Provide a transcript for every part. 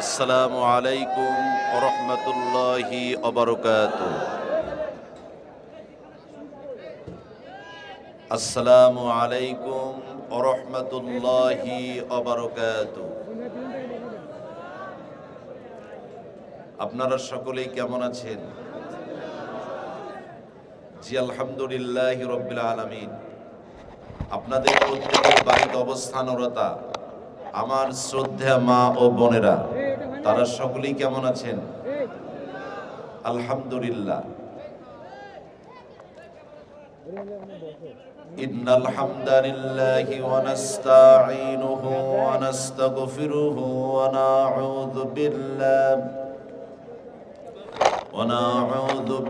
আসসালামু আলাইকুম ওয়া রাহমাতুল্লাহি ওয়া বারাকাতুহু। আসসালামু আলাইকুম ওয়া রাহমাতুল্লাহি ওয়া বারাকাতুহু। আপনারা সকলেই কেমন আছেন? জি আলহামদুলিল্লাহি রাব্বিল আলামিন। আপনাদের প্রত্যেকের বাড়িতে অবস্থানরতা আমার শ্রদ্ধেয় মা ও বোনেরা, তারা সকলেই কেমন আছেন? আলহামদুলিল্লাহ। ইন্নাল হামদালিল্লাহি ওয়া নাস্তাঈনুহু ওয়া নাস্তাগফিরুহু ওয়া না'উযু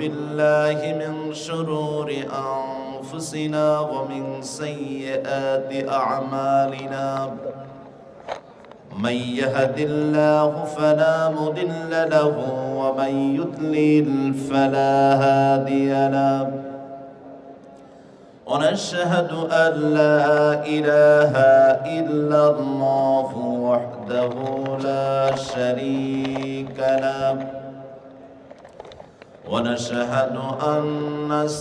বিল্লাহি মিন শুরুরি আনফুসিনা ওয়া মিন সাইয়্যাতি আ'মালিনা। من يهد الله فلا مضل له ومن يضلل فلا هادي له ونشهد أن لا إله إلا الله وحده لا شريك له ونشهد أن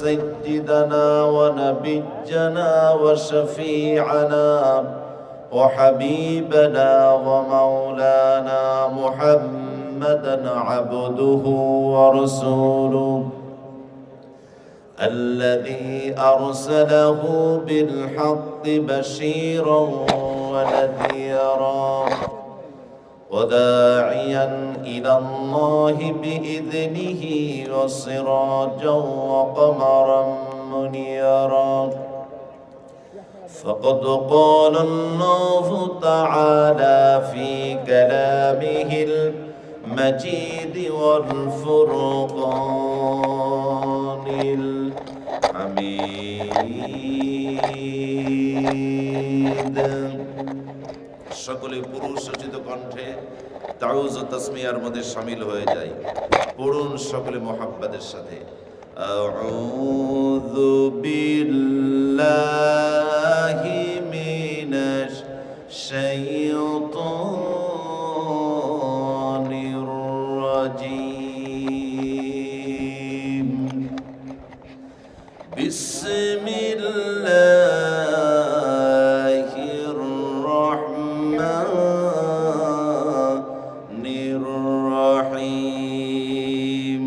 سيدنا ونبينا وشفيعنا وحبيبنا ومولانا محمدا عبده ورسوله الذي أرسله بالحق بشيرا ونذيرا وداعيا إلى الله بإذنه وسراجا وقمرا منيرا. فقد قال الله تعالى في كلامه المجيد والفرقان الحميد. সকলে পুরুষোচিত কণ্ঠে তাউজ ও তাসমিয়ার মধ্যে শামিল হয়ে যায়। পড়ুন সকলে মোহাব্বতের সাথে, আউযু বিল্লাহি মিনাশ শাইতানির রাজীম। বিসমিল্লাহির রহমানির রহিম।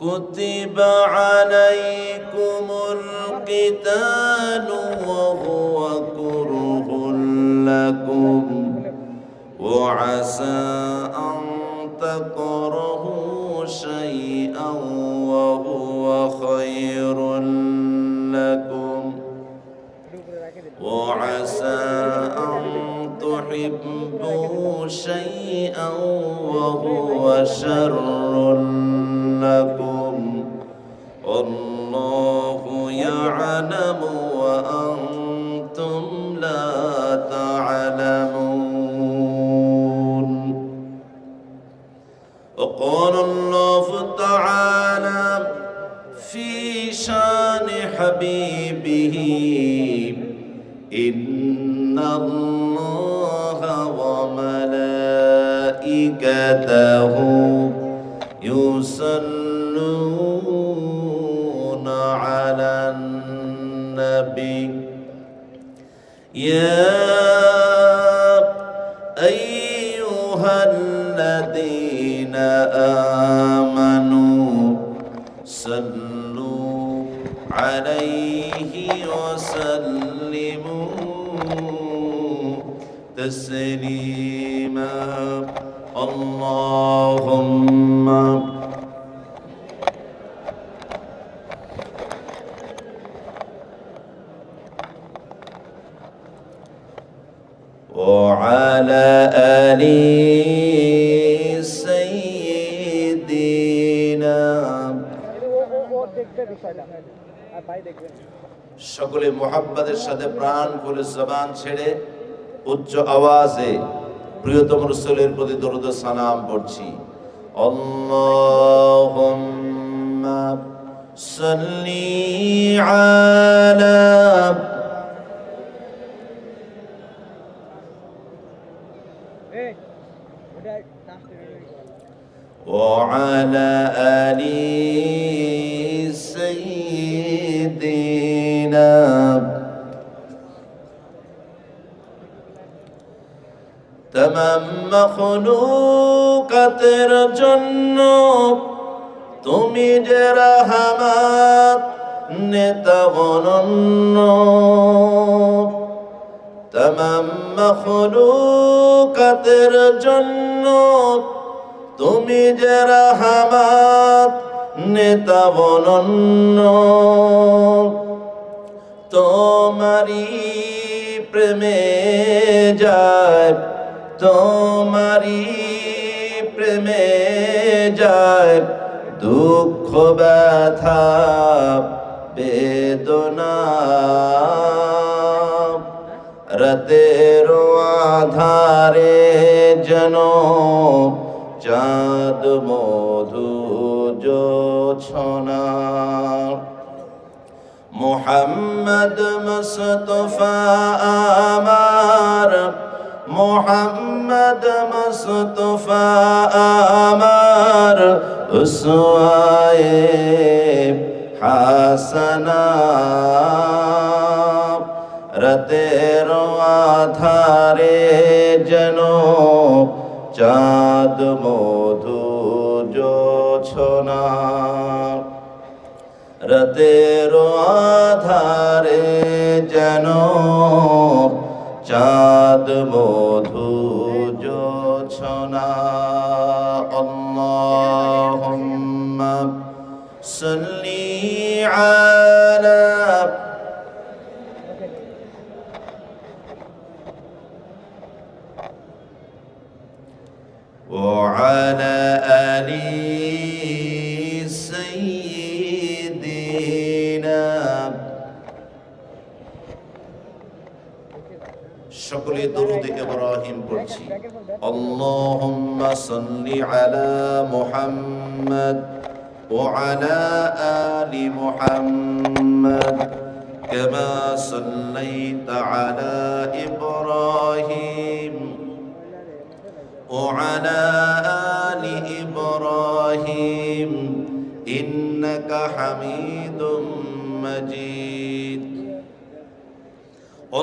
কুতিবা আলাইকুমুল কিতালু ওয়া হুয়া কুরহুল লাকুম ওয়া আসা আন তাকরাহু শাইআন ওয়া হুয়া খায়রুল লাকুম ওয়া আসা আন তুহিব্বু শাইআন ওয়া হুয়া শাররুল লাকুম আল্লাহু ইয়া'লামু ওয়া আনতুম লা তা'লামুন। وقال الله تعالى في شان حبيبه إن الله وملائكته يصلون على النبي يا أيها الذين آمنوا صلوا عليه وسلموا تسليما. اللهم وعلى آل سيدنا. সকলে মুহাব্বতের সাথে প্রাণ খুলে জবান ছেড়ে উচ্চ আওয়াজে প্রিয়তম রাসূলের প্রতি দরুদ ও সালাম পড়ছি। আল্লাহুম্মা সাল্লি আলা وعلى آل سيدنا तमाम मखलूकातेर जन्नो तुमी जे रहमत नेता अनन्य तमाम मखलूकातेर जन्नो तुमी जे रहमत नेता अनन्य तोमारी प्रेमे যায় তোমারি প্রেমে যায় দুঃখ ব্যথা বেদনা রাতের আধারে যেন চাঁদ মধু জোছনা মোহাম্মদ মুস্তাফা আমার মোহাম্মদ মুস্তাফা আমার উসওয়ায়ে হাসানা রাতের আধারে যেন চাঁদ মধু জোছনা রাতের আধারে যেন চাঁদ মধু জোছনা আল্লাহুম্মা সাল্লি আলা ওয়া আলা আলি সকলে দরুদে ইব্রাহিম পড়ছি আল্লাহুম্মা সাল্লি আলা মুহাম্মাদ ওয়া আলা আলি মুহাম্মাদ কামা সাল্লাইতা আলা ইব্রাহিম ওয়া আলা আলি ইব্রাহিম ইন্নাকা হামিদুম মাজিদ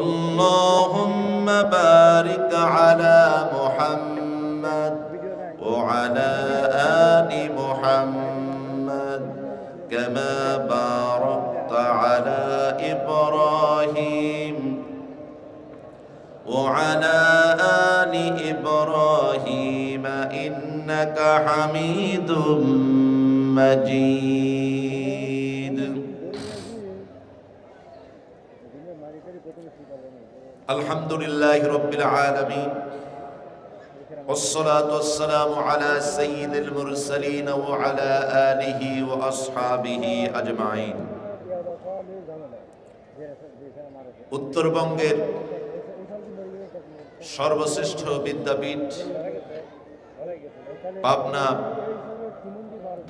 اللهم بارك على محمد وعلى آل محمد كما باركت على إبراهيم وعلى آل إبراهيم إنك حميد مجيد الحمد لله رب العالمين والصلاة والسلام على سيد المرسلين وعلى آله وأصحابه أجمعين উত্তরবঙ্গের সর্বশ্রেষ্ঠ বিদ্যাপীঠ পাবনা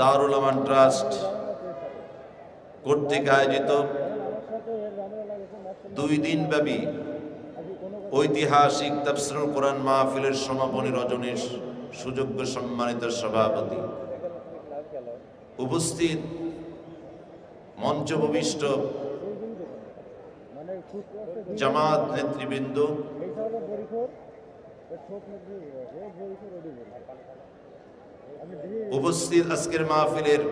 দারুল আমান ট্রাস্ট কর্তৃক আয়োজিত 2 দিনব্যাপী ঐতিহাসিক তাফসীরুল কোরআন মাহফিলের সমাপনী রজনীর সুযোগ্য সম্মানিত সভাপতি, উপস্থিত মঞ্চ উপবিষ্ট জামাত নেতৃবৃন্দ, উপস্থিত আজকের মাহফিলের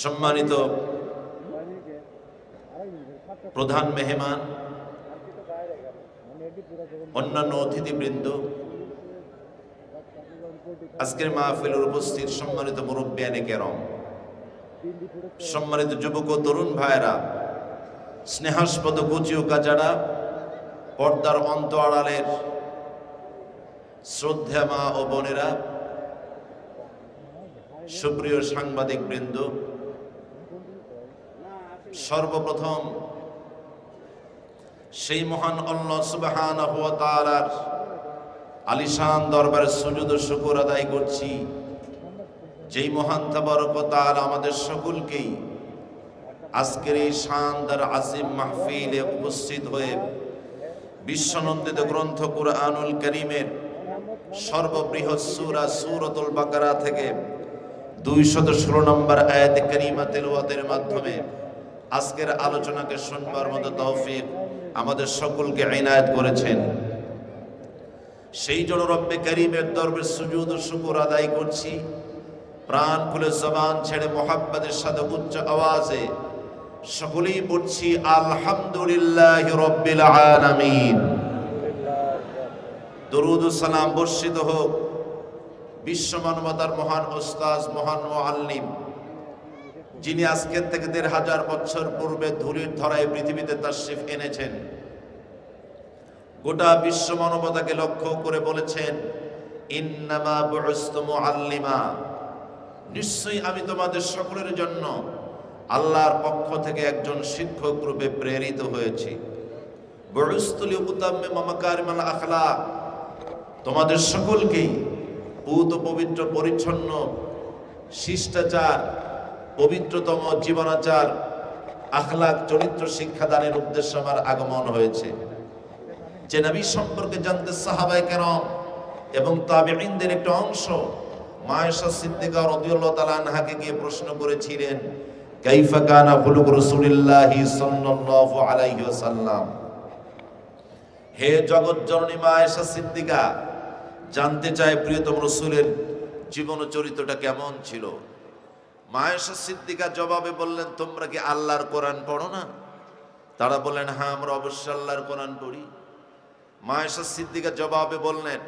সম্মানিত প্রধান মেহমান, অন্যান্য অতিথিবৃন্দ, আজকের মাহফিলের উপস্থিত সম্মানিত মুরব্বিয়ানে কেরাম, সম্মানিত যুবক ও তরুণ ভাইরা, স্নেহাস্পদ কচি ও কাচারা, পর্দার অন্ত আড়ালের শ্রদ্ধা মা ও বোনেরা, সুপ্রিয় সাংবাদিক বৃন্দ, সর্বপ্রথম সেই মহান আল্লাহ সুবহানাহু ওয়া তাআলার আলিশান দরবারে সুজুদ ও শুকর আদায় করছি, যেই মহান তাবারক ওয়া তাআলা আমাদের সকলকেই আজকের এই শানদার আজিম মাহফিলে উপস্থিত হয়ে বিশ্বনন্দিত গ্রন্থ কুরআনুল কারীমের সর্ববৃহৎ সূরা সূরাতুল বাকারা থেকে 216 নম্বর আয়াতে কারিমা তেলাওয়াতের মাধ্যমে আজকের আলোচনাকে শুনবার মতো তৌফিক আমাদের সকলকে ইনায়েত করেছেন। সেই জন্য রব্বে কারীমের দরবারে সুজুদ ও শুকর আদায় করছি, প্রাণ খুলে জবান ছেড়ে মুহাব্বতের সাথে উচ্চ আওয়াজে সকলেই পড়ছি আলহামদুলিল্লাহি রাব্বিল আলামিন। দরুদ ও সালাম বর্ষিত হোক বিশ্ব মানবতার মহান ওস্তাদ, মহান মুআল্লিম, যিনি আজকের থেকে ১৫০০ বছর পূর্বে ধূলির ধরায় পৃথিবীতে তাশরিফ এনেছেন। গোটা বিশ্ব মানবতাকে লক্ষ্য করে বলেছেন, ইন্নামা বুইসতু মুআল্লিমা, নিশ্চয়ই আমি তোমাদের সকলের জন্য আল্লাহর পক্ষ থেকে একজন শিক্ষক রূপে প্রেরিত হয়েছি। বুইসতু লিউতাম্মিমা মাকারিমাল আখলাক, তোমাদের সকলকেই পূত পবিত্র পরিচ্ছন্ন শিষ্টাচার, পবিত্রতম জীবনাচার, আখলাক চরিত্র শিক্ষাদানের উদ্দেশ্যে আমার আগমন হয়েছে। যে নবী সম্পর্কে জানতে সাহাবায়ে কেরাম এবং তাবেঈনদের একটা অংশ মা আয়েশা সিদ্দিকা রাদিয়াল্লাহু তাআলা আনহাকে গিয়ে প্রশ্ন করেছিলেন, কাইফা কানা খুলুক রাসূলিল্লাহি সাল্লাল্লাহু আলাইহি ওয়াসাল্লাম। হে জগৎ জননী মা আয়েশা সিদ্দিকা, জানতে চায় প্রিয়তম রাসূলের জীবন চরিত্রটা কেমন ছিল। মা আয়েশা সিদ্দিকা জবাবে বললেন, তোমরা কি আল্লাহর কোরআন পড়ো না? তারা বললেন, হ্যাঁ, আমরা অবশ্যই আল্লাহর কোরআন পড়ি। মা আয়েশা সিদ্দিকা জবাবে বললেন,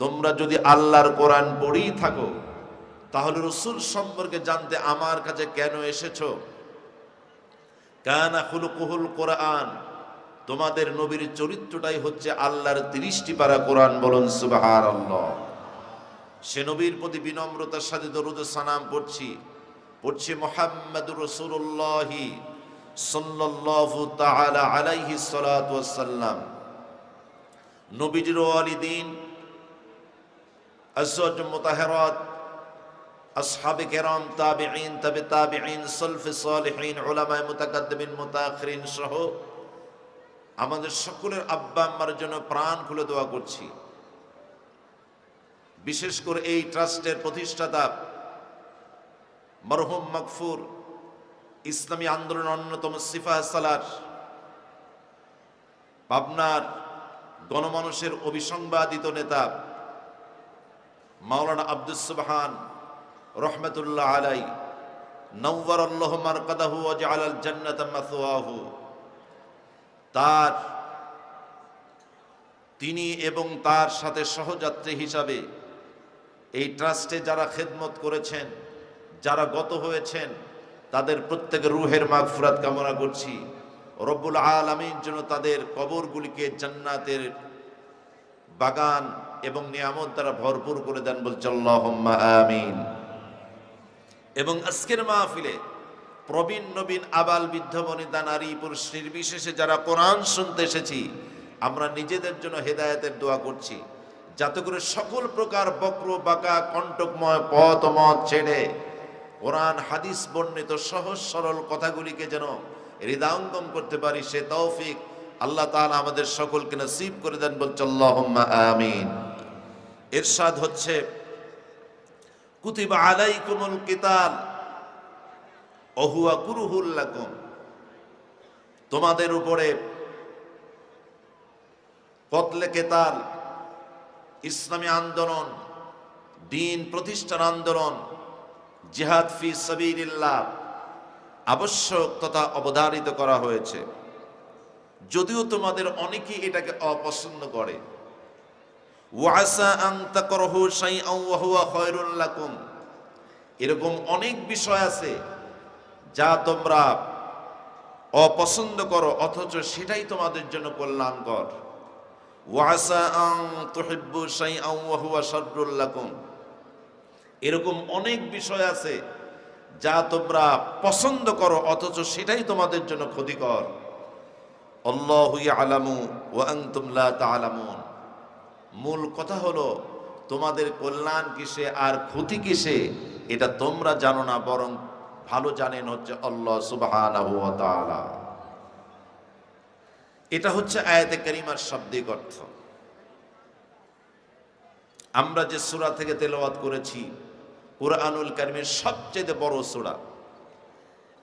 তোমরা যদি আল্লাহর কোরআন পড়েই থাকো তাহলে রাসূল সম্পর্কে জানতে আমার কাছে কেন এসেছো? কানা খুলুকুহুল কোরআন, তোমাদের নবীর চরিত্রটাই হচ্ছে আল্লাহর 30টি পারা কোরআন। বলুন সুবহানাল্লাহ। সে নবীর প্রতি বিনম্রতার সাথে দরুদ ও সালাম পড়ছি মুহাম্মাদুর রাসূলুল্লাহ সাল্লাল্লাহু তাআলা আলাইহি সাল্লাতু ওয়াসাল্লাম। নবীজির ওয়ালিদিন, আজওয়াজ মুতাহহারাত, আসহাবে কেরাম, তাবেঈন, তাবে তাবেঈন, সালফে সালেহিন, উলামায়ে মুতাকাদ্দিমিন মুতাআখিরিন সহ আমাদের সকলের আব্বা আম্মার জন্য প্রাণ খুলে দোয়া করছি। বিশেষ করে এই ট্রাস্টের প্রতিষ্ঠাতা মরহুম মাগফুর ইসলামী আন্দোলনের অন্যতম সিফাহ সালার, পাবনার গণমানুষের অবিসংবাদিত নেতা মাওলানা আব্দুস সুবহান রহমতুল্লাহ আলাই, নওয়ারাল্লাহু মারকাদাহু ওয়া জাআলাল জান্নাতা মাসওয়াহু, তিনি এবং তার সাথে সহযাত্রী হিসাবে এই ট্রাস্টে যারা খেদমত করেছেন, যারা গত হয়েছেন, তাদের প্রত্যেকের রূহের মাগফিরাত কামনা করছি। রব্বুল আলামিন যেন তাদের কবরগুলিকে জান্নাতের বাগান এবং নিয়ামত দ্বারা ভরপুর করে দেন। বলছি আল্লাহুম্মা আমিন। এবং আজকের মাহফিলে প্রবীণ নবীন আবাল বৃদ্ধ বনিতা নারী পুরুষ নির্বিশেষে যারা কোরআন শুনতে এসেছি, আমরা নিজেদের জন্য হেদায়েতের দোয়া করছি, যাতে করে সকল প্রকার বক্র বাঁকা কণ্টকময় পথ মত ছেড়ে কোরআন হাদিস বর্ণিত সহজ সরল কথাগুলিকে যেন হৃদয়ঙ্গম করতে পারি, সে তৌফিক আল্লাহ তাআলা আমাদের সকলকে নসিব করে দেন। বলছি আল্লাহুম্মা আমিন। ইরশাদ হচ্ছে, কুতিবা আলাইকুমুল কিতাল ওয়া হুয়া কুরহুল লাকুম, তোমাদের উপরে কতলে কেতাল, ইসলামী আন্দোলন, দ্বীন প্রতিষ্ঠার আন্দোলন, জিহাদ ফি সাবিলিল্লাহ আবশ্যক তথা অবধারিত করা হয়েছে। যদিও তোমাদের অনেকেই এটাকে অপছন্দ করে। ওয়াসা আন তাকরাহু শাইআন ওয়া হুয়া খায়রুল লাকুম, এরকম অনেক বিষয় আছে যা তোমরা অপছন্দ করো অথচ সেটাই তোমাদের জন্য কল্যাণকর। ওয়াসা আন তুহিব্বু শাইআন ওয়া হুয়া শাররুল লাকুম, এরকম অনেক বিষয় আছে যা তোমরা পছন্দ করো অথচ সেটাই তোমাদের জন্য ক্ষতিকর। আল্লাহু ইয়ালামু ওয়া আনতুম লা তা'লামুন, মূল কথা হলো তোমাদের কল্যাণ কিসে আর ক্ষতি কিসে এটা তোমরা জানো না, বরং ভালো জানেন হচ্ছে আল্লাহ সুবহানাহু ওয়া তাআলা। এটা হচ্ছে আয়াতে কারিমার শাব্দিক অর্থ। আমরা যে সূরা থেকে তেলাওয়াত করেছি কুরআনুল কারীমের সবচেয়ে বড় সূরা,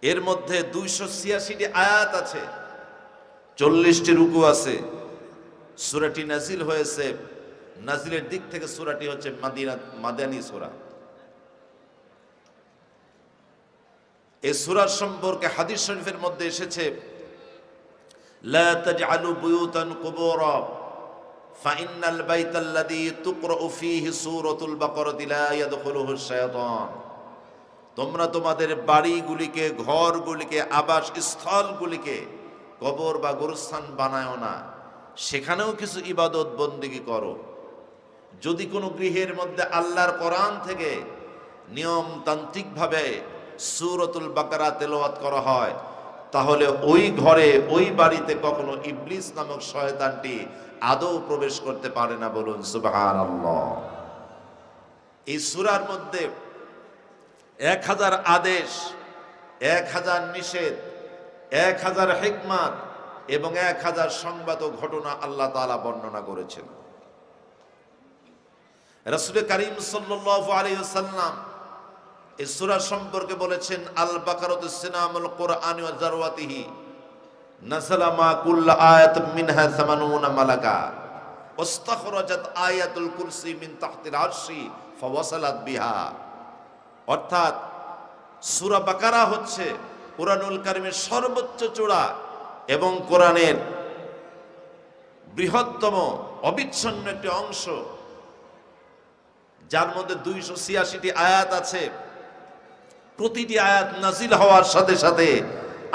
এর মধ্যে 286টি আয়াত আছে, 40টি রুকু আছে। সূরাটি নাজিল হয়েছে, নাজিলের দিক থেকে সূরাটি হচ্ছে মাদানী সূরা। এই সূরার সম্পর্কে হাদিস শরীফের মধ্যে এসেছে, লা তাজআলু বুয়ুতান কুবুরা ফাইন্নাল বাইতাল্লাযী তুকরাউ ফীহি সূরাতুল বাকারাতি লা ইয়াদখুলুহু শায়াতান। তোমরা তোমাদের বাড়িগুলিকে, ঘরগুলিকে, আবাস স্থলগুলিকে কবর বা গোরস্থান বানায়ও না, সেখানেও কিছু ইবাদত বন্দেগী করো। যদি কোনো গৃহের মধ্যে আল্লাহর কোরআন থেকে নিয়মতান্ত্রিকভাবে সূরাতুল বাকারা তেলাওয়াত করা হয়, তাহলে ওই ঘরে, ওই বাড়িতে কখনো ইবলিস নামক শয়তানটি আদৌ প্রবেশ করতে পারে না। বলুন সুবহানাল্লাহ। এই সূরার মধ্যে 1000 আদেশ, 1000 নিষেধ, 1000 হিকমত এবং 1000 সংবাদ ও ঘটনা আল্লাহ তাআলা বর্ণনা করেছেন। রাসূল কারীম সাল্লাল্লাহু আলাইহি ওয়াসাল্লাম এই সূরা সম্পর্কে বলেছেন, আল বাকারাতু সিনামুল কুরআনি ওয়া যারওয়াতিহি নাযালা মা কুল্ল আয়াতিন মিনহা 80 মালাকা ওয়াস্তাখরাজাত আয়াতুল কুরসি মিন তাহতিল আরশি ফাওয়াসালাত বিহা। অর্থাৎ সূরা বাকারা হচ্ছে কুরআনুল কারীমের সর্বোচ্চ চূড়া এবং কোরআনের বৃহত্তম অবিচ্ছিন্ন একটি অংশ, যার মধ্যে 286টি আয়াত আছে। প্রতিটি আয়াত নাজিল হওয়ার সাথে সাথে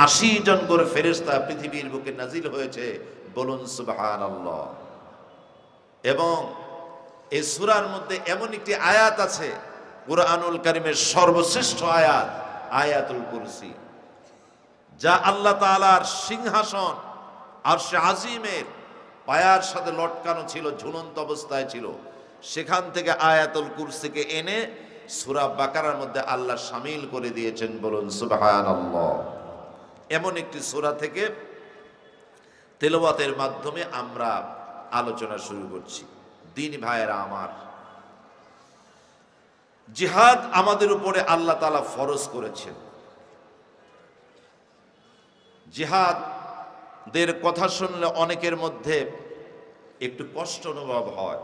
80 জন করে ফেরেশতা পৃথিবীর বুকে নাজিল হয়েছে। বলুন সুবহানাল্লাহ। এবং এই সূরার মধ্যে এমন একটি আয়াত আছে, কুরআনুল কারীমের সর্বশ্রেষ্ঠ আয়াত, আয়াতুল কুরসি, যা আল্লাহ তাআলার সিংহাসন আরশে আজিমের পায়ার সাথে লটকানো ছিল, ঝুলন্ত অবস্থায় ছিল। সেখান থেকে আয়াতুল কুরসিকে এনে সূরা বাকারার মধ্যে আল্লাহ শামিল করে দিয়েছেন। বলুন সুবহানাল্লাহ। এমন একটি সূরা থেকে তেলাওয়াতের মাধ্যমে আমরা আলোচনা শুরু করছি। দিনী ভাইয়েরা আমার, জিহাদ আমাদের উপরে আল্লাহ তাআলা ফরজ করেছেন। জিহাদের কথা শুনলে অনেকের মধ্যে একটু কষ্ট অনুভব হয়।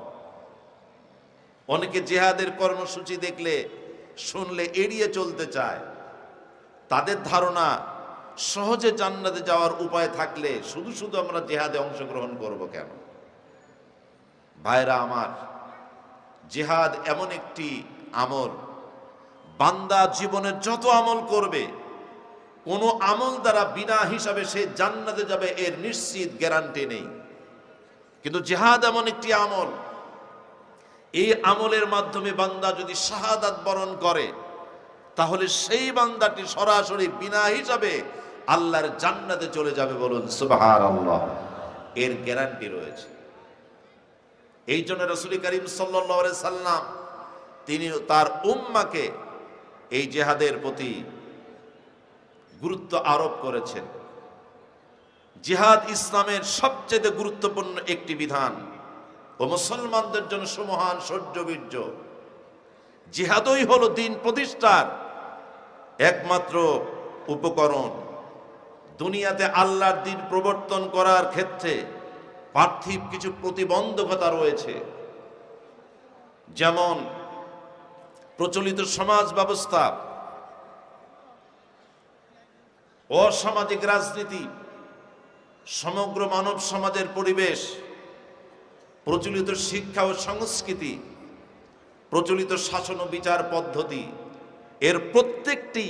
অনেকে জিহাদের কর্মসূচি দেখলে, শুনলে এড়িয়ে চলতে চায়। তাদের ধারণা সহজে জান্নাতে যাওয়ার উপায় থাকলে শুধু শুধু আমরা জিহাদে অংশগ্রহণ করব কেন? ভাইরা আমার, জিহাদ এমন একটি আমল, বান্দা জীবনের যত আমল করবে, কোনো আমল দ্বারা বিনা হিসাবে সে জান্নাতে যাবে এর নিশ্চিত গ্যারান্টি নেই। কিন্তু জিহাদ এমন একটি আমল, এই আমলের মাধ্যমে বান্দা যদি শাহাদাত বরণ করে, তাহলে সেই বান্দাটি সরাসরি বিনা হিসাবে আল্লাহর জান্নাতে চলে যাবে। বলুন সুবহানাল্লাহ। এর গ্যারান্টি রয়েছে। এই জন্য রাসূল কারীম সাল্লাল্লাহু আলাইহি সাল্লাম তিনি তার উম্মাকে এই জিহাদের প্রতি গুরুত্ব আরোপ করেছেন। জিহাদ ইসলামের সবচেয়ে গুরুত্বপূর্ণ একটি বিধান ও মুসলমানদের জন্য সুমহান শৌর্যবীর্য। জিহাদই হলো দ্বীন প্রতিষ্ঠার একমাত্র উপকরণ। দুনিয়াতে আল্লাহর দ্বীন প্রবর্তন করার ক্ষেত্রে পার্থিব কিছু প্রতিবন্ধকতা রয়েছে, যেমন প্রচলিত সমাজ ব্যবস্থা, অসামাজিক রাজনীতি, সমগ্র মানব সমাজের পরিবেশ, প্রচলিত শিক্ষা ও সংস্কৃতি, প্রচলিত শাসন ও বিচার পদ্ধতি, এর প্রত্যেকটি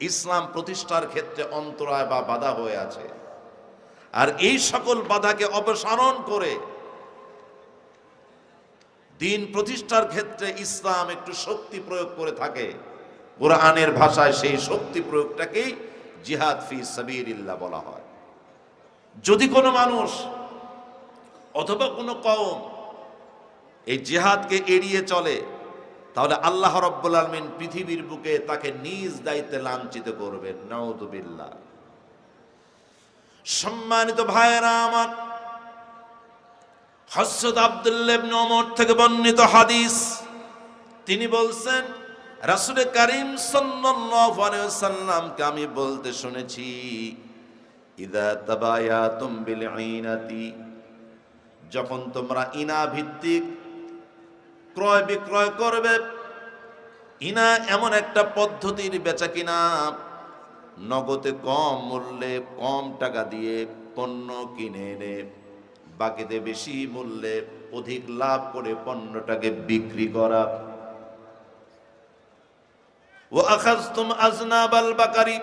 ইসলাম প্রতিষ্ঠার ক্ষেত্রে অন্তরায় বা বাধা হয়ে আছে। আর এই সকল বাধাকে অপসারণ করে দ্বীন প্রতিষ্ঠার ক্ষেত্রে ইসলাম একটু শক্তি প্রয়োগ করে থাকে। কোরআনের ভাষায় সেই শক্তি প্রয়োগটাকেই জিহাদ ফি সাবিলিল্লাহ বলা হয়। যদি কোনো মানুষ অথবা কোনো কওম এই জিহাদকে এড়িয়ে চলে, তাহলে আল্লাহ রাব্বুল আলামিন পৃথিবীর বুকে তাকে নিজ দায়িত্বে লাঞ্ছিত করবেন। নাউযুবিল্লাহ। সম্মানিত ভাইয়েরা আমার, হযরত আব্দুল্লাহ ইবনে ওমর থেকে বর্ণিত হাদিস, তিনি বলছেন রাসূল করিম সাল্লাল্লাহু আলাইহি ওয়াসাল্লামকে আমি বলতে শুনেছি, ইযা তাবায়াতুম বিল ঈনাতি, যখন তোমরা ইনা ভিত্তিক ক্রয় বিক্রয় করবে। ইনা এমন একটা পদ্ধতির বেচা কিনা, নগদে কম মূল্যে কম টাকা দিয়ে পণ্য কিনে এনে বাকিতে বেশি মূল্যে অধিক লাভ করে পণ্যটাকে বিক্রি করা। ওয়া আখাযতুম আযনাবাল বাকারি,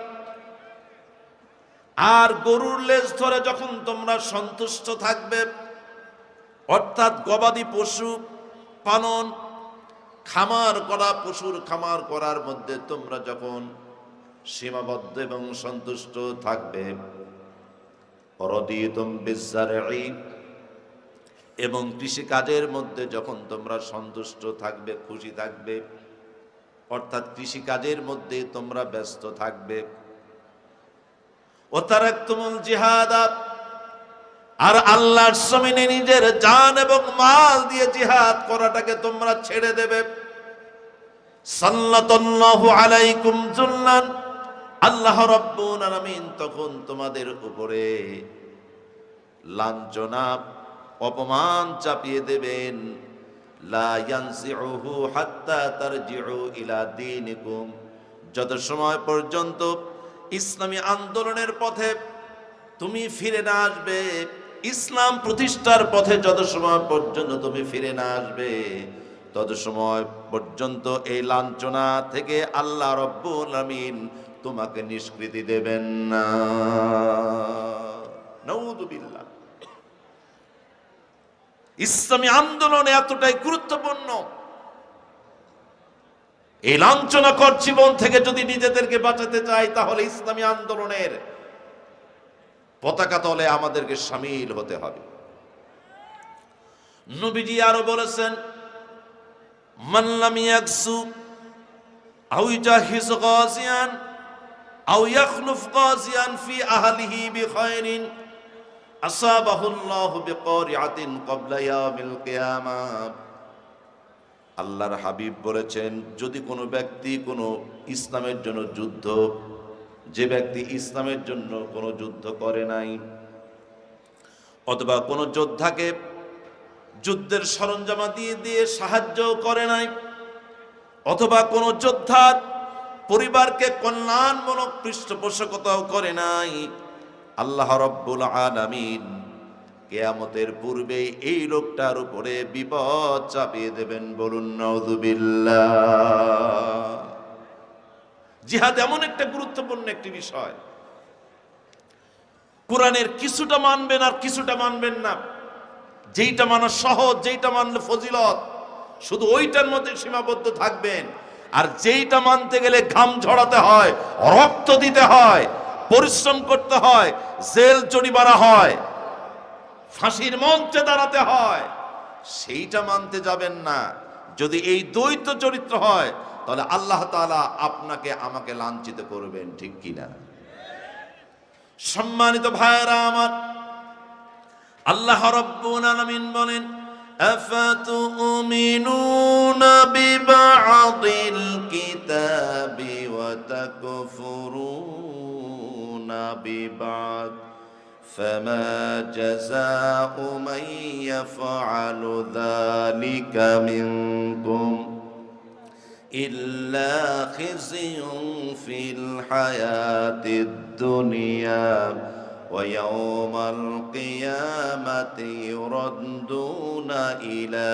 আর গরুর লেজ ধরে যখন তোমরা সন্তুষ্ট থাকবে, অর্থাৎ গবাদি পশু পালন, খামার করা, পশুর খামার করার মধ্যে তোমরা যখন সীমাবদ্ধ এবং সন্তুষ্ট থাকবে, রাদিতুম বিজ-জারঈ, এবং কৃষি কাজের মধ্যে যখন তোমরা সন্তুষ্ট থাকবে, খুশি থাকবে, অর্থাৎ কৃষি কাজের মধ্যে তোমরা ব্যস্ত থাকবে। ওয়া তারাকতুমুল জিহাদ, আর আল্লাহর জমিনে নিজের জান এবং মাল দিয়ে জিহাদ করাটাকে তোমরা ছেড়ে দেবে। সাল্লাল্লাহু আলাইকুম যুল্লান, আল্লাহ রাব্বুল আলামিন তখন তোমাদের উপরে লাঞ্ছনা, অপমান চাপিয়ে দেবেন। লা ইয়ানসিউহু হাত্তা তারজিউ ইলা দীনিকুম, যত সময় পর্যন্ত ইসলামী আন্দোলনের পথে তুমি ফিরে না আসবে, ইসলাম প্রতিষ্ঠার পথে যত সময় পর্যন্ত তুমি ফিরে না আসবে, তত সময় পর্যন্ত এই লাঞ্ছনা থেকে আল্লাহ রাব্বুল আলামিন তোমাকে নিষ্কৃতি দেবেন না। নাউযুবিল্লাহ। ইসলামী আন্দোলন এতটাই গুরুত্বপূর্ণ, এই লাঞ্ছনাকর জীবন থেকে যদি নিজেদেরকে বাঁচাতে চাই, তাহলে ইসলামী আন্দোলনের পতাকা তলে আমাদেরকে শামিল হতে হবে। নবীজি আরো বলেছেন, মান লাম ইয়াকসু আও ইয়াহিজ গাজিয়ান আও ইয়াখলুফ গাজিয়ান ফি আহলিহি বিখায়রিন আসাবাহুল্লাহু বিকারিআতিন ক্বাবলা ইয়াউমিল কিয়ামাহ। আল্লাহর হাবিব বলেছেন, যদি কোনো ব্যক্তি কোনো ইসলামের জন্য যুদ্ধ, যে ব্যক্তি ইসলামের জন্য কোনো যুদ্ধ করে নাই, অথবা কোনো যোদ্ধাকে যুদ্ধের সরঞ্জাম দিয়ে দিয়ে সাহায্য করে নাই, অথবা কোনো যোদ্ধার পরিবারকে কল্যাণমূলক পৃষ্ঠপোষকতাও করে নাই, আল্লাহ রাব্বুল আলামিন কিয়ামতের পূর্বে এই লোকটার উপরে বিপদ চাপিয়ে দেবেন। বলুন নাউযুবিল্লাহ। জিহাদ এমন একটা গুরুত্বপূর্ণ একটি বিষয়, কোরআনের কিছুটা মানবেন আর কিছুটা মানবেন না, যেইটা মানা সহজ, যেইটা মানলে ফজিলত, শুধু ওইটার মধ্যে সীমাবদ্ধ থাকবেন। আর যেইটা মানতে গেলে ঘাম ঝরাতে হয়, রক্ত দিতে হয়, পরিশ্রম করতে হয়, জেল জরিমানা হয়, ফাঁসির মঞ্চে দাঁড়াতে হয়, সেইটা মানতে যাবেন না। যদি এই দ্বৈত চরিত্র হয়, তাহলে আল্লাহ তাআলা আপনাকে আমাকে লাঞ্ছিত করবেন, ঠিক কিনা? সম্মানিত ভাইরা আমার, আল্লাহ রাব্বুল আলামিন বলেন, আফাতুমিনুনা বিবা'দিল কিতাবি ওয়া তাকফুরুনা বিবা'দ ফামা জাযাউ মান ইয়াফআলু যালিকা মিনকুম ইল্লা খিzyun ফিল হায়াতিদ দুনিয়া ওয়া ইয়াওমাল কিয়ামাতি ইউরাদ্দুনা ইলা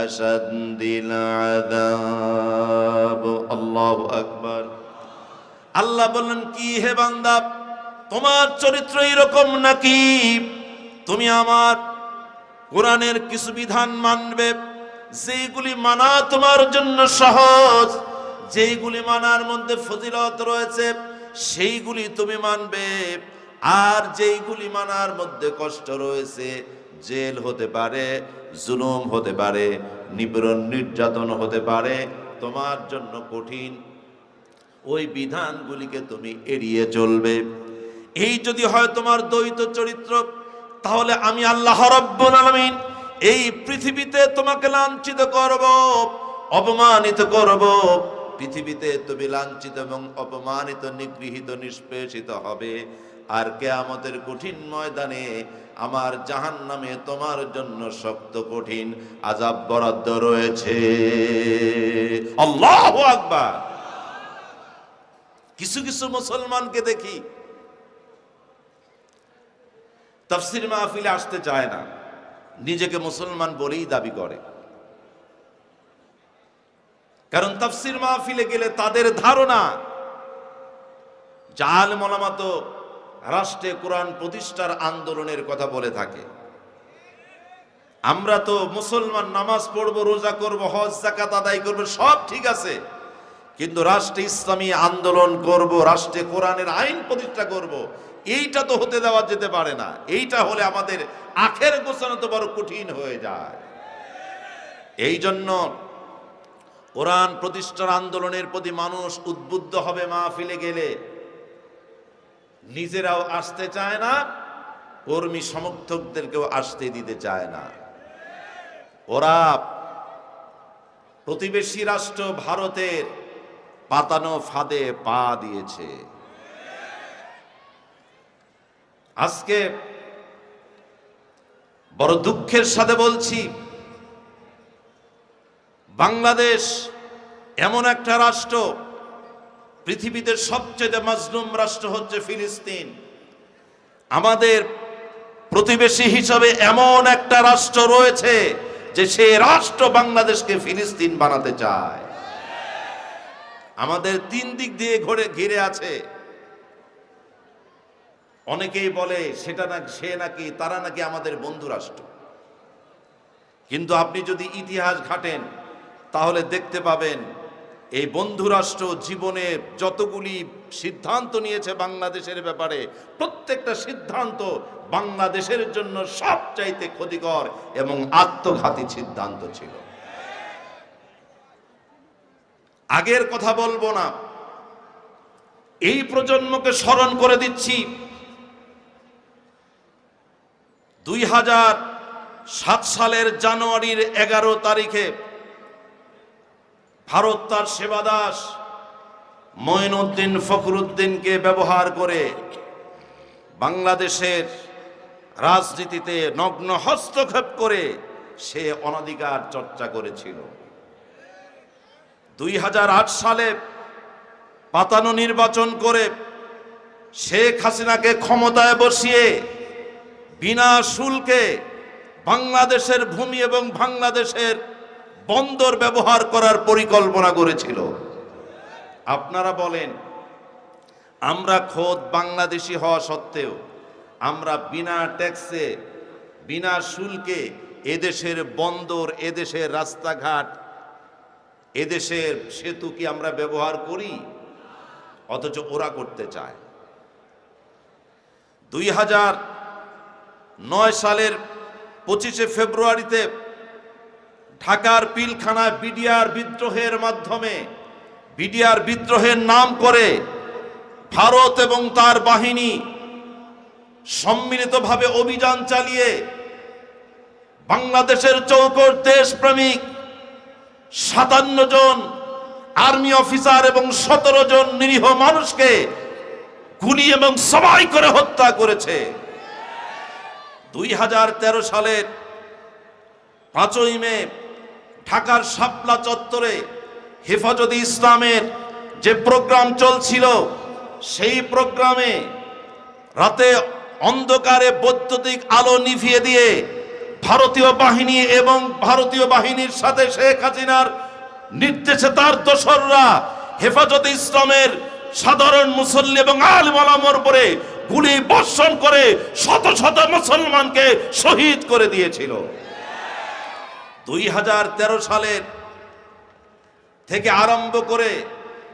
আশাদ্দিল আযাব। আল্লাহু আকবার। আল্লাহ বললেন, কি হে বান্দা, তোমার চরিত্র এরকম নাকি? তুমি আমার কোরআনের কিছু বিধান মানবে, যেইগুলি মানা তোমার জন্য সহজ, যেইগুলি মানার মধ্যে ফজিলত রয়েছে সেইগুলি তুমি মানবে, আর যেইগুলি মানার মধ্যে কষ্ট রয়েছে, জেল হতে পারে, জুলুম হতে পারে, নিপীড়ন নির্যাতন হতে পারে, তোমার জন্য কঠিন, ওই বিধানগুলিকে তুমি এড়িয়ে চলবে। এই যদি হয় তোমার দ্বৈত চরিত্র, তাহলে আমি আল্লাহ রাব্বুল আলামিন এই পৃথিবীতে তোমাকে লাঞ্ছিত করব, অপমানিত করব। পৃথিবীতে তুমি লাঞ্ছিত এবং অপমানিত, নিগৃহীত, নিষ্পেষিত হবে। আর কিয়ামতের কঠিন ময়দানে আমার জাহান্নামে তোমার জন্য শক্ত কঠিন আযাব বরাদ্দ রয়েছে। আল্লাহু আকবার। কিছু কিছু মুসলমানকে দেখি তাফসীর মাহফিলে আসতে চায় না, নিজেকে মুসলমান বলেই দাবি করে। কারণ তাফসীর মাহফিলে গেলে তাদের ধারণা আলেম ওলামা তো রাষ্ট্রে কোরআন প্রতিষ্ঠার আন্দোলনের কথা বলে থাকে। আমরা তো মুসলমান, নামাজ পড়বো, রোজা করব, হজ যাকাত আদায় করব, সব ঠিক আছে, কিন্তু রাষ্ট্রে ইসলামী আন্দোলন করব, রাষ্ট্রে কোরআনের আইন প্রতিষ্ঠা করব, এইটা তো হতে দেওয়া যেতে পারে না। এইটা হলে আমাদের আখের গোছানো তো বড় কঠিন হয়ে যায়। এই জন্য কোরআন প্রতিষ্ঠার আন্দোলনের প্রতি মানুষ উদ্বুদ্ধ হবে মাহফিলে গেলে, নিজেরাও আসতে চায় না, কর্মী সমর্থকদেরকেও আসতে দিতে চায় না। ওরা প্রতিবেশী রাষ্ট্র ভারতের পাতানো ফাঁদে পা দিয়েছে। আজকে বড় দুঃখের সাথে বলছি, বাংলাদেশ এমন একটা রাষ্ট্র, পৃথিবীতে সবচেয়ে মাজলুম রাষ্ট্র হচ্ছে ফিলিস্তিন। আমাদের প্রতিবেশী হিসাবে এমন একটা রাষ্ট্র রয়েছে যে সেই রাষ্ট্র বাংলাদেশকে ফিলিস্তিন বানাতে চায়। আমাদের তিন দিক দিয়ে ঘিরে আছে। অনেকেই বলে সেটা না, সে নাকি, তারা নাকি আমাদের বন্ধু রাষ্ট্র। কিন্তু আপনি যদি ইতিহাস ঘাটেন তাহলে দেখতে পাবেন এই বন্ধু রাষ্ট্র জীবনে যতগুলি সিদ্ধান্ত নিয়েছে বাংলাদেশের ব্যাপারে, প্রত্যেকটা সিদ্ধান্ত বাংলাদেশের জন্য সবচাইতে ক্ষতিকর এবং আত্মঘাতী সিদ্ধান্ত ছিল। আগের কথা বলবো না, এই প্রজন্মকে স্মরণ করে দিচ্ছি। 2007 সালের জানুয়ারির 11 তারিখে ভারত তার সেবাদাস মঈনুদ্দিন ফখরুদ্দিনকে ব্যবহার করে বাংলাদেশের রাজনীতিতে নগ্ন হস্তক্ষেপ করে সে অনাধিকার চর্চা করেছিল। 2008 সালে পাতানো নির্বাচন করে শেখ হাসিনাকে ক্ষমতায় বসিয়ে বিনা শুল্কে বাংলাদেশের ভূমি এবং বাংলাদেশের বন্দর ব্যবহার করার পরিকল্পনা করেছিল। আপনারা বলেন, আমরা খোদ বাংলাদেশি হওয়া সত্ত্বেও আমরা বিনা ট্যাক্সে, বিনা শুল্কে এদেশের বন্দর, এদেশের রাস্তাঘাট, এদেশের সেতু কি আমরা ব্যবহার করি? অথচ ওরা করতে চায়। 2009 সালের 25শে ফেব্রুয়ারিতে ঢাকার পিলখানায় বিডিআর বিদ্রোহের মাধ্যমে, বিডিআর বিদ্রোহের নাম করে ভারত এবং তার বাহিনী সম্মিলিতভাবে অভিযান চালিয়ে বাংলাদেশের চৌকোর দেশপ্রেমিক 57 জন আর্মি অফিসার এবং 17 জন নিরীহ মানুষকে গুলি এবং জবাই করে হত্যা করেছে। 2013 সালের 5ই মে ঢাকার শাপলা চত্বরে হেফাজতে ইসলামের যে প্রোগ্রাম চলছিল, সেই প্রোগ্রামে রাতে অন্ধকারে বৈদ্যুতিক আলো নিভিয়ে দিয়ে ভারতীয় বাহিনী এবং ভারতীয় বাহিনীর সাথে শেখ হাসিনার নির্দেশে তার দোসররা হেফাজতে ইসলামের সাধারণ মুসল্লি এবং আলেম ওলামার উপরে গুলি বর্ষণ করে শত শত মুসলমানকে শহীদ করে দিয়েছিল। 2013 সালের থেকে আরম্ভ করে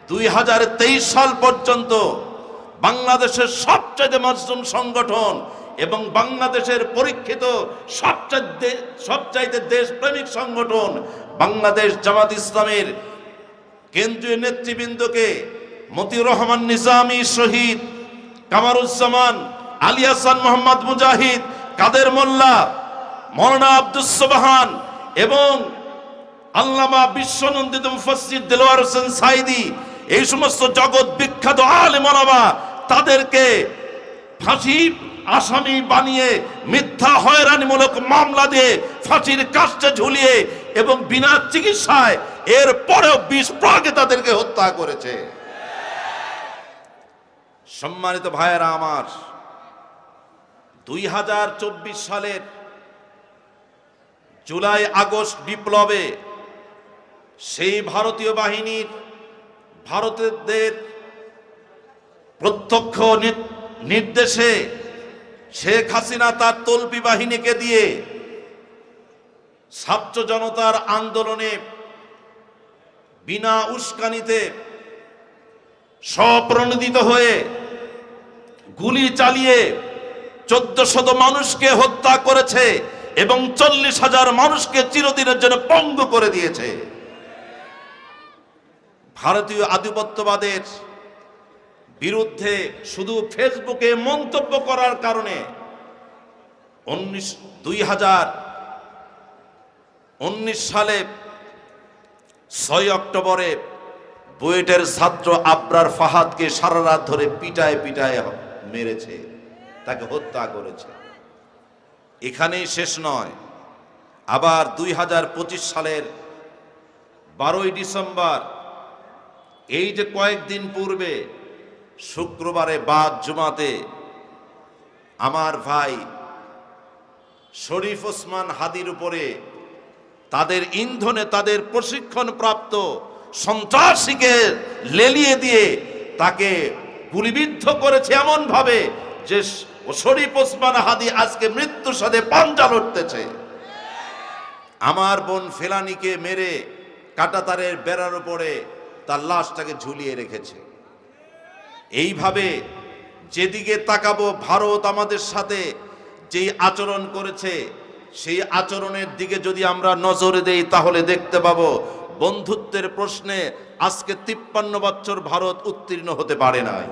2023 সাল পর্যন্ত বাংলাদেশের সবচেয়ে মাজলুম সংগঠন এবং বাংলাদেশের পরীক্ষিত সবচাইতে দেশপ্রেমিক সংগঠন বাংলাদেশ জামাত ইসলামের কেন্দ্রীয় নেতৃবৃন্দকে মতিউর রহমান নিজামী শহীদ, কামারুজ্জামান, আলী হাসান মোহাম্মদ মুজাহিদ, কাদের মোল্লা, মৌলানা আব্দুস সুবহান এবং আল্লামা বিশ্বনন্দিত মুফাসসির দেলোয়ার হোসেন সাইদি, এই সমস্ত জগৎ বিখ্যাত আলেম ওলামা, তাদেরকে ফাঁসি আসামি বানিয়ে মিথ্যা হয়রানিমূলক মামলা দিয়ে ফাঁসির কাস্টে ঝুলিয়ে এবং বিনা চিকিৎসায় এর পরেও বিষ প্রয়োগে তাদেরকে হত্যা করেছে। সম্মানিত ভাইয়েরা আমার, 2024 সালের জুলাই আগস্ট বিপ্লবে সেই ভারতীয় বাহিনীর ভারতীয়দের প্রত্যক্ষ নির্দেশে শেখ হাসিনা তার তল্পি বাহিনীকে দিয়ে ছাত্র জনতার আন্দোলনে বিনা উস্কানিতে স্বপ্রণোদিত হয়ে গুলি চালিয়ে 1400 মানুষকে হত্যা করেছে এবং 40,000 মানুষকে চিরদিনের জন্য পঙ্গু করে দিয়েছে। ভারতীয় আধিপত্যবাদের বিরুদ্ধে শুধু ফেসবুকে মন্তব্য করার কারণে 2019 সালে 6 অক্টোবরে বুয়েটের ছাত্র আবরার ফাহাদকে সারা রাত ধরে পিটায় পিটায় মেরেছে, তাকে হত্যা করেছে। এখানেই শেষ নয়, আবার 2025 সালের 12ই ডিসেম্বর, এই যে কয়েকদিন পূর্বে শুক্রবারে বাদ জুমাতে আমার ভাই শরীফ ওসমান হাদির উপরে তাদের ইন্ধনে তাদের প্রশিক্ষণ প্রাপ্ত সন্ত্রাসীকে লেলিয়ে দিয়ে তাকে গুলিবিদ্ধ করেছে এমন ভাবে যে শরীফ ওসমান হাদি আজকে মৃত্যুর সাথে পাঞ্জা লড়তেছে। আমার বোন ফেলানিকে মেরে কাঁটাতারের বেড়ার উপরে তার লাশটাকে ঝুলিয়ে রেখেছে। এইভাবে যেদিকে তাকাবো ভারত আমাদের সাথে যেই আচরণ করেছে, সেই আচরণের দিকে যদি আমরা নজর দেই তাহলে দেখতে পাবো বন্ধুত্বের প্রশ্নে আজকে 53 বছর ভারত উত্তীর্ণ হতে পারে নাই।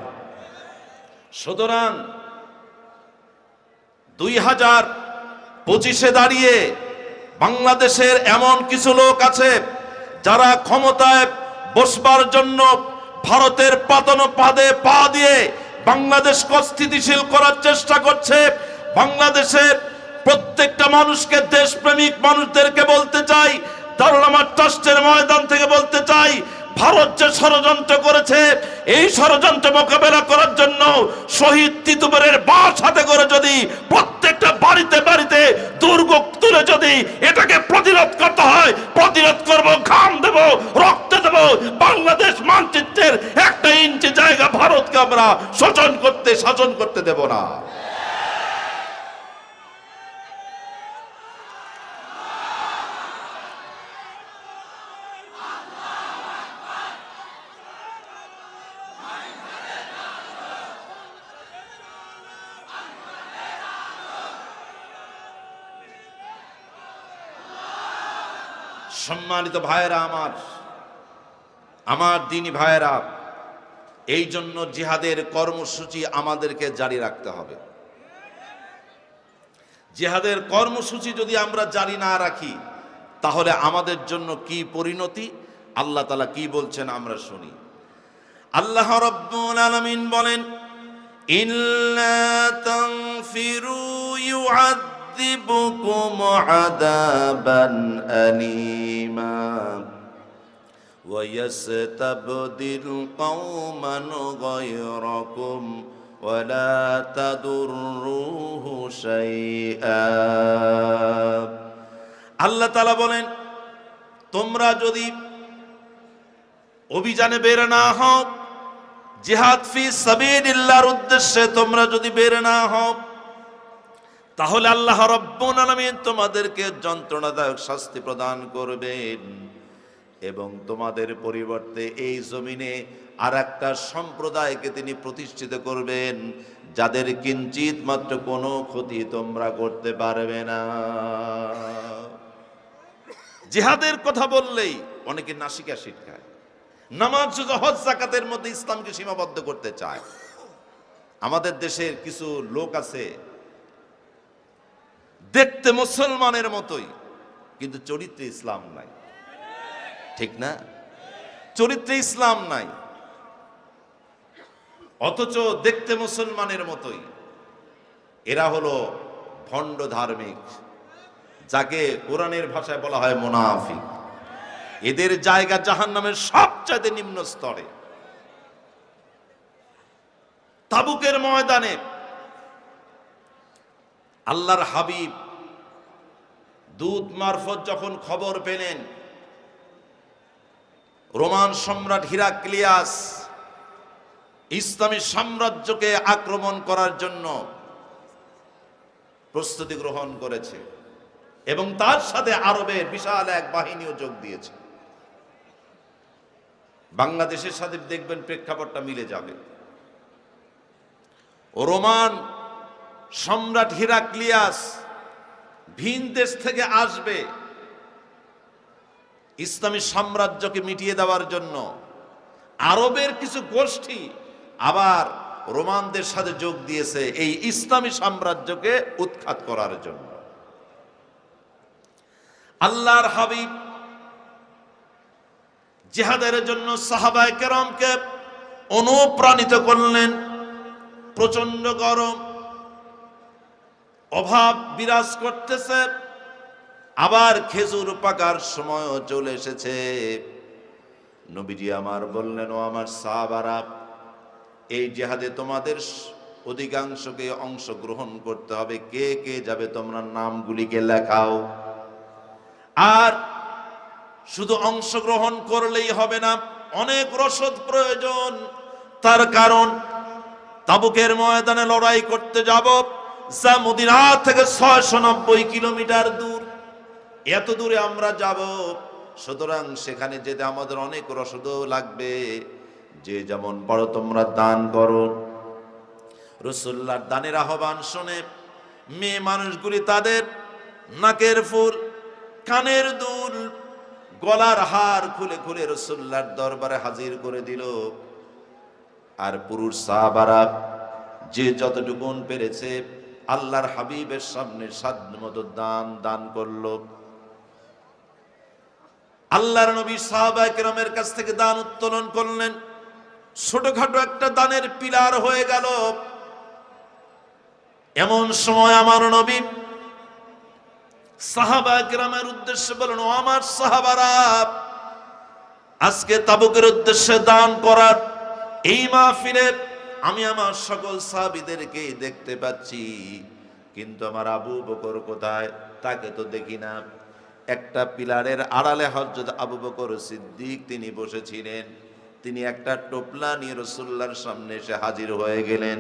সুতরাং 2025-এ দাঁড়িয়ে বাংলাদেশের এমন কিছু লোক আছে যারা ক্ষমতায় বসবার জন্য ভারতের পাতানো পাদে পা দিয়ে বাংলাদেশকে স্থিতিশীল করার চেষ্টা করছে। বাংলাদেশের প্রত্যেকটা মানুষকে, দেশপ্রেমিক মানুষদেরকে বলতে চাই, দারুল আমার ট্রাস্টের ময়দান থেকে বলতে চাই, ভারত যে ষড়যন্ত্র করেছে এই ষড়যন্ত্র মোকাবেলা করার জন্য শহীদ তিতুমিরের বাস হাতে করে যদি প্রত্যেকটা বাড়িতে বাড়িতে দুর্গ তুলে যদি এটাকে প্রতিরোধ করতে হয়, প্রতিরোধ করব, ঘাম দেব, রক্ত দেব। বাংলাদেশ মানচিত্রের 1 ইঞ্চি জায়গা ভারতকে আমরা শাসন করতে দেব না। সম্মানিত ভাইয়েরা আমার দ্বীনি ভাইয়েরা, এই জন্য জিহাদের কর্মসূচি আমাদেরকে জারি রাখতে হবে। জিহাদের কর্মসূচি যদি আমরা জারি না রাখি তাহলে আমাদের জন্য কি পরিণতি, আল্লাহ তাআলা কি বলছেন আমরা শুনি। আল্লাহ রাব্বুল আলামিন বলেন, ইল্লা তাগফিরু يعذبكم عذابا أليما ويستبدل قوما غيركم ولا تضروه شيئا। আল্লাহ তাআলা বলেন, তোমরা যদি অভিযানে বের না হও, জিহাদ ফি সাবিলিল্লাহর উদ্দেশ্যে তোমরা যদি বের না হও, তাহলে আল্লাহ রাব্বুল আলামিন তোমাদেরকে যন্ত্রণাদায়ক শাস্তি প্রদান করবেন এবং তোমাদের পরিবর্তে এই জমিনে আরেকটা সম্প্রদায়কে তিনি প্রতিষ্ঠিত করবেন যাদের কিঞ্চিত মাত্র কোনো ক্ষতি তোমরা করতে পারবে না। জিহাদের কথা বললেই অনেকে নাসিকা শিটকায়, নামাজ, হজ, যাকাতের মধ্যে ইসলামকে সীমাবদ্ধ করতে চায়। আমাদের দেশের কিছু লোক আছে দেখতে মুসলমানের মতোই, কিন্তু চরিত্রে ইসলাম নাই। ঠিক না? চরিত্রে ইসলাম নাই, অথচ দেখতে মুসলমানের মতোই। এরা হলো ভণ্ড ধার্মিক, যাকে কোরআনের ভাষায় বলা হয় মুনাফিক। এদের জায়গা জাহান্নামের সবচাইতে নিম্ন স্তরে। তাবুকের ময়দানে আল্লাহর হাবিব দূত মারফত যখন খবর পেলেন রোমান সম্রাট হিরাক্লিয়াস ইসলামী সাম্রাজ্যকে আক্রমণ করার জন্য প্রস্তুতি গ্রহণ করেছে এবং তার সাথে আরবের বিশাল এক বাহিনীও যোগ দিয়েছে। বাংলাদেশের সাথে দেখবেন প্রেক্ষাপটটা মিলে যাবে। রোমান সম্রাট হিরাক্লিয়াস ভিন দেশ থেকে আসবে ইসলামী সাম্রাজ্যকে মিটিয়ে দেওয়ার জন্য। আরবের কিছু গোষ্ঠী আবার রোমানদের সাথে যোগ দিয়েছে এই ইসলামী সাম্রাজ্যকে উৎখাত করার জন্য। আল্লাহর হাবিব জিহাদের জন্য সাহাবায়ে কেরামকে অনুপ্রাণিত করলেন। প্রচন্ড গরম, অভাব বিরাজ করতেছে, আবার খেজুর পাকার সময়ও চলে এসেছে। নবীজি আমার বললেন, ও আমার সাহাবারা, এই জিহাদে তোমাদের অধিকাংশকে অংশগ্রহণ করতে হবে। কে কে যাবে তোমরা নামগুলিকে লেখাও। আর শুধু অংশগ্রহণ করলেই হবে না, অনেক রসদ প্রয়োজন। তার কারণ তাবুকের ময়দানে লড়াই করতে যাব যা মদিনা থেকে 690 কিলোমিটার দূর। এত দূরে আমরা যাব, সুতরাং সেখানে যেতে আমাদের অনেক রসদও লাগবে। যে যেমন বড় তোমরা দান করো। রাসূলুল্লাহর দানের আহ্বান শুনে মেয়ে মানুষগুলি তাদের নাকের ফুল, কানের দুল, গলার হার খুলে খুলে রাসূলুল্লাহর দরবারে হাজির করে দিল। আর পুরুষ সাহাবারা যে যতটুকুন পেরেছে আল্লাহর হাবিবের সামনে সাধ্যমতো দান করলো। আল্লাহর নবী সাহাবায়ে কেরামের কাছ থেকে দান উত্তোলন করলেন। ছোটখাটো একটা দানের পিলার হয়ে গেল। এমন সময় আমার নবী সাহাবায়ে কেরামের উদ্দেশ্যে বলেন, ও আমার সাহাবারা, আজকে তাবুকের উদ্দেশ্যে দান করার এই মাহফিলে আমি আমার সকল সাহাবীদেরকে দেখতে পাচ্ছি, কিন্তু আমার আবু বকর কোথায়? তাকে তো দেখি না। একটা পিলারের আড়ালে হযরত আবু বকর সিদ্দিক তিনি বসেছিলেন। তিনি একটা টোপলা নিয়ে রাসূলুল্লাহর সামনে এসে হাজির হয়ে গেলেন,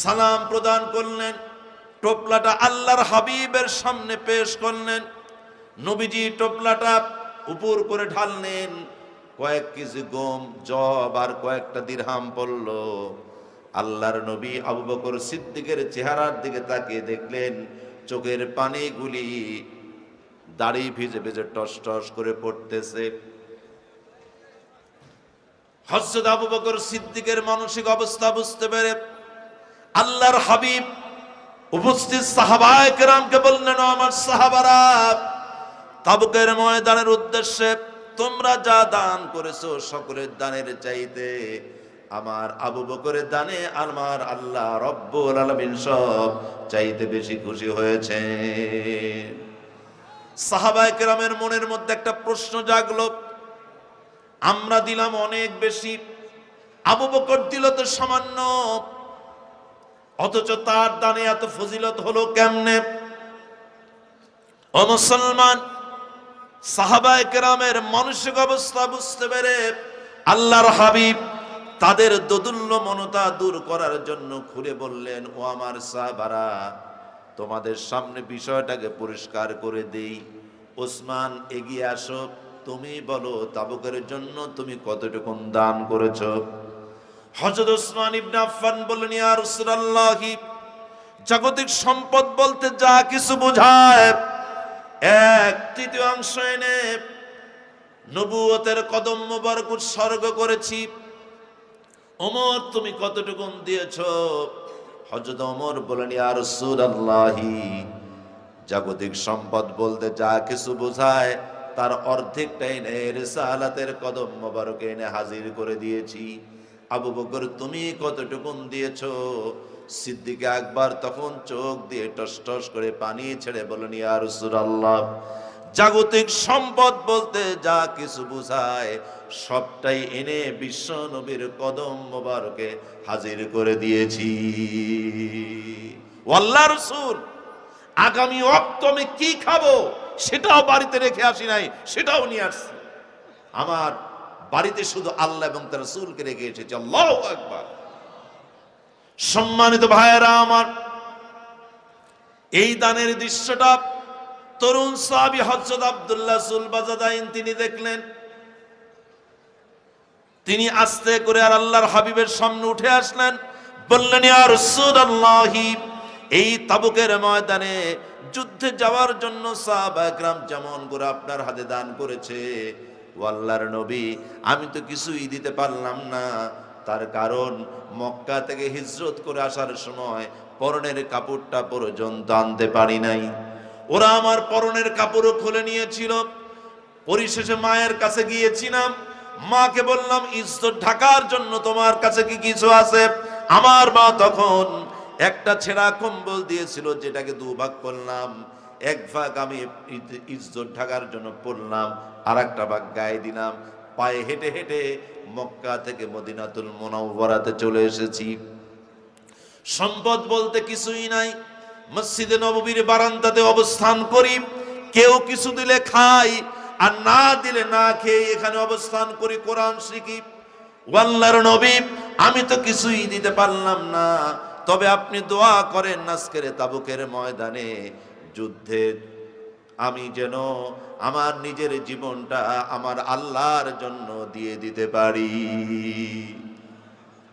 সালাম প্রদান করলেন। টোপলাটা আল্লাহর হাবিবের সামনে পেশ করলেন। নবীজি টোপলাটা উপর করে ঢাললেন। কয়েক কেজি গম, জব আর কয়েকটা দিরহাম পড়ল। আল্লাহর নবী আবু বকর সিদ্দিকের চেহারার দিকে তাকিয়ে দেখলেন চোখের পানিগুলি দাড়ি ভিজে ভিজে টস টস করে পড়তেছে। হযরত আবু বকর সিদ্দিকের মানসিক অবস্থা বুঝতে পেরে আল্লাহর হাবিব উপস্থিত সাহাবায়ে কেরামকে বললেন, ও আমার সাহাবারা, তাবুকের ময়দানের উদ্দেশ্যে তোমরা যা দান করেছো সকলের দানের চাইতে আমার আবু বকরের দানে আমার আল্লাহ রব্বুল আলামিন সব চাইতে বেশি খুশি হয়েছে। সাহাবায়ে কেরামের মনের মধ্যে একটা প্রশ্ন জাগলো, আমরা দিলাম অনেক বেশি, আবু বকর দিল তো সামান্য, অথচ তার দানে এত ফজিলত হলো কেমনে? ও মুসলমান, সাহাবায়ে কেরামের মানসিক অবস্থা বুঝতে পেরে আল্লাহর হাবিব তাদের দোদুল্য মনতা দূর করার জন্য খুলে বললেন, ও আমার সাহাবারা, তোমাদের সামনে বিষয়টাকে পরিষ্কার করে দেই। ওসমান, এগিয়ে আসো, তুমি বলো তাবুকের জন্য তুমি কতটুকু দান করেছো? হযরত ওসমান ইবনে আফফান বললেন, ইয়া রাসূলুল্লাহ, জাগতিক সম্পদ বলতে যা কিছু বোঝায় 1/3 এনে নবুয়তের কদম মোবারক উৎসর্গ করেছি। ওমর তুমি কতটুকু দিয়েছো? হযরত ওমর বলেন, ইয়া রাসূলুল্লাহি, জাগতিক সম্পদ বলতে যা কিছু বোঝায় তার অর্ধেকটা এনে রিসালাতের কদম মোবারকে এনে হাজির করে দিয়েছি। আবু বকর তুমি কতটুকু দিয়েছো? সিদ্দিক আকবর তখন চোখ দিয়ে টস টস করে পানি ছেড়ে বলেন, ইয়া রাসূলুল্লাহ, জাগতিক সম্পদ বলতে যা কিছু বোঝায় সবটাই এনে বিশ্ব নবীর কদম মোবারকে হাজির করে দিয়েছি। ও আল্লাহর রাসূল, আগামী ওয়াক্ত আমি কি খাবো সেটাও বাড়িতে রেখে আসি নাই, সেটাও নিয়ে আসছি। আমার বাড়িতে শুধু আল্লাহ এবং তার রাসূলকে রেখে এসেছি। আল্লাহু আকবার। সম্মানিত ভাইয়েরা আমার, এই দানের দৃশ্যটা তরুণ সাহাবী হযরত আব্দুল্লাহ সুলবাজাদাইন তিনি দেখলেন। তিনি আস্তে করে আর আল্লাহর হাবিবের সামনে উঠে আসলেন, বললেন, ইয়া রাসূলুল্লাহি, এই তাবুকের ময়দানে যুদ্ধে যাওয়ার জন্য সাহাবা একরাম যেমন করে আপনার হাতে দান করেছে, ও আল্লাহর নবী, আমি তো কিছুই দিতে পারলাম না। তার কারণ মক্কা থেকে হিজরত করে আসার সময় পরনের কাপড়টা পর্যন্ত আনতে পারি নাই। ওরা আমার পরনের কাপড়ও খুলে নিয়েছিল। পরিশেষে মায়ের কাছে গিয়েছিলাম, মাকে বললাম, ইজ্জত ঢাকার জন্য তোমার কাছে কি কিছু আছে? আমার মা তখন একটা ছেঁড়া কম্বল দিয়েছিল, যেটাকে দুভাগ করলাম। এক ভাগ আমি ইজ্জত ঢাকার জন্য পরলাম, আর একটা ভাগ গায়ে দিলাম। পায়ে হেঁটে হেঁটে মক্কা থেকে মদিনাতুল মুনাওয়ারাতে চলে এসেছি। সম্পদ বলতে কিছুই নাই। মসজিদে নববীর বারান্দাতে অবস্থান করি, কেউ কিছু দিলে খাই, আর না দিলে না খেয়ে এখানে অবস্থান করি, কোরআন শিখি। আল্লাহর নবী, আমি তো কিছুই দিতে পারলাম না, তবে আপনি দোয়া করেন আজকের তাবুকের ময়দানে যুদ্ধে আমি যেন আমার নিজের জীবনটা আমার আল্লাহর জন্য দিয়ে দিতে পারি।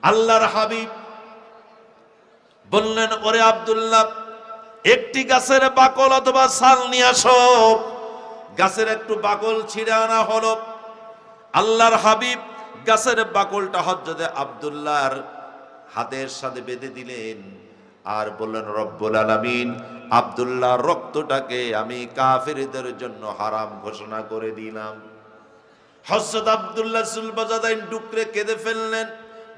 আল্লাহর হাবিব বললেন, ওরে আব্দুল্লাহ, একটি গাছের বাকল অথবা ছাল নিয়ে আসো। গাছের একটু বাকল ছিঁড়ে আনা হলো। আল্লাহর হাবিব গাছের বাকলটা হযরতে আব্দুল্লাহর হাতের সাথে বেঁধে দিলেন, আর বললেন, রব্বুল আলামিন, আব্দুল্লাহর রক্তটাকে আমি কাফিরদের জন্য হারাম ঘোষণা করে দিলাম। হযরত আব্দুল্লাহ সুলবাজাদাইন ডুকরে কেঁদে ফেললেন,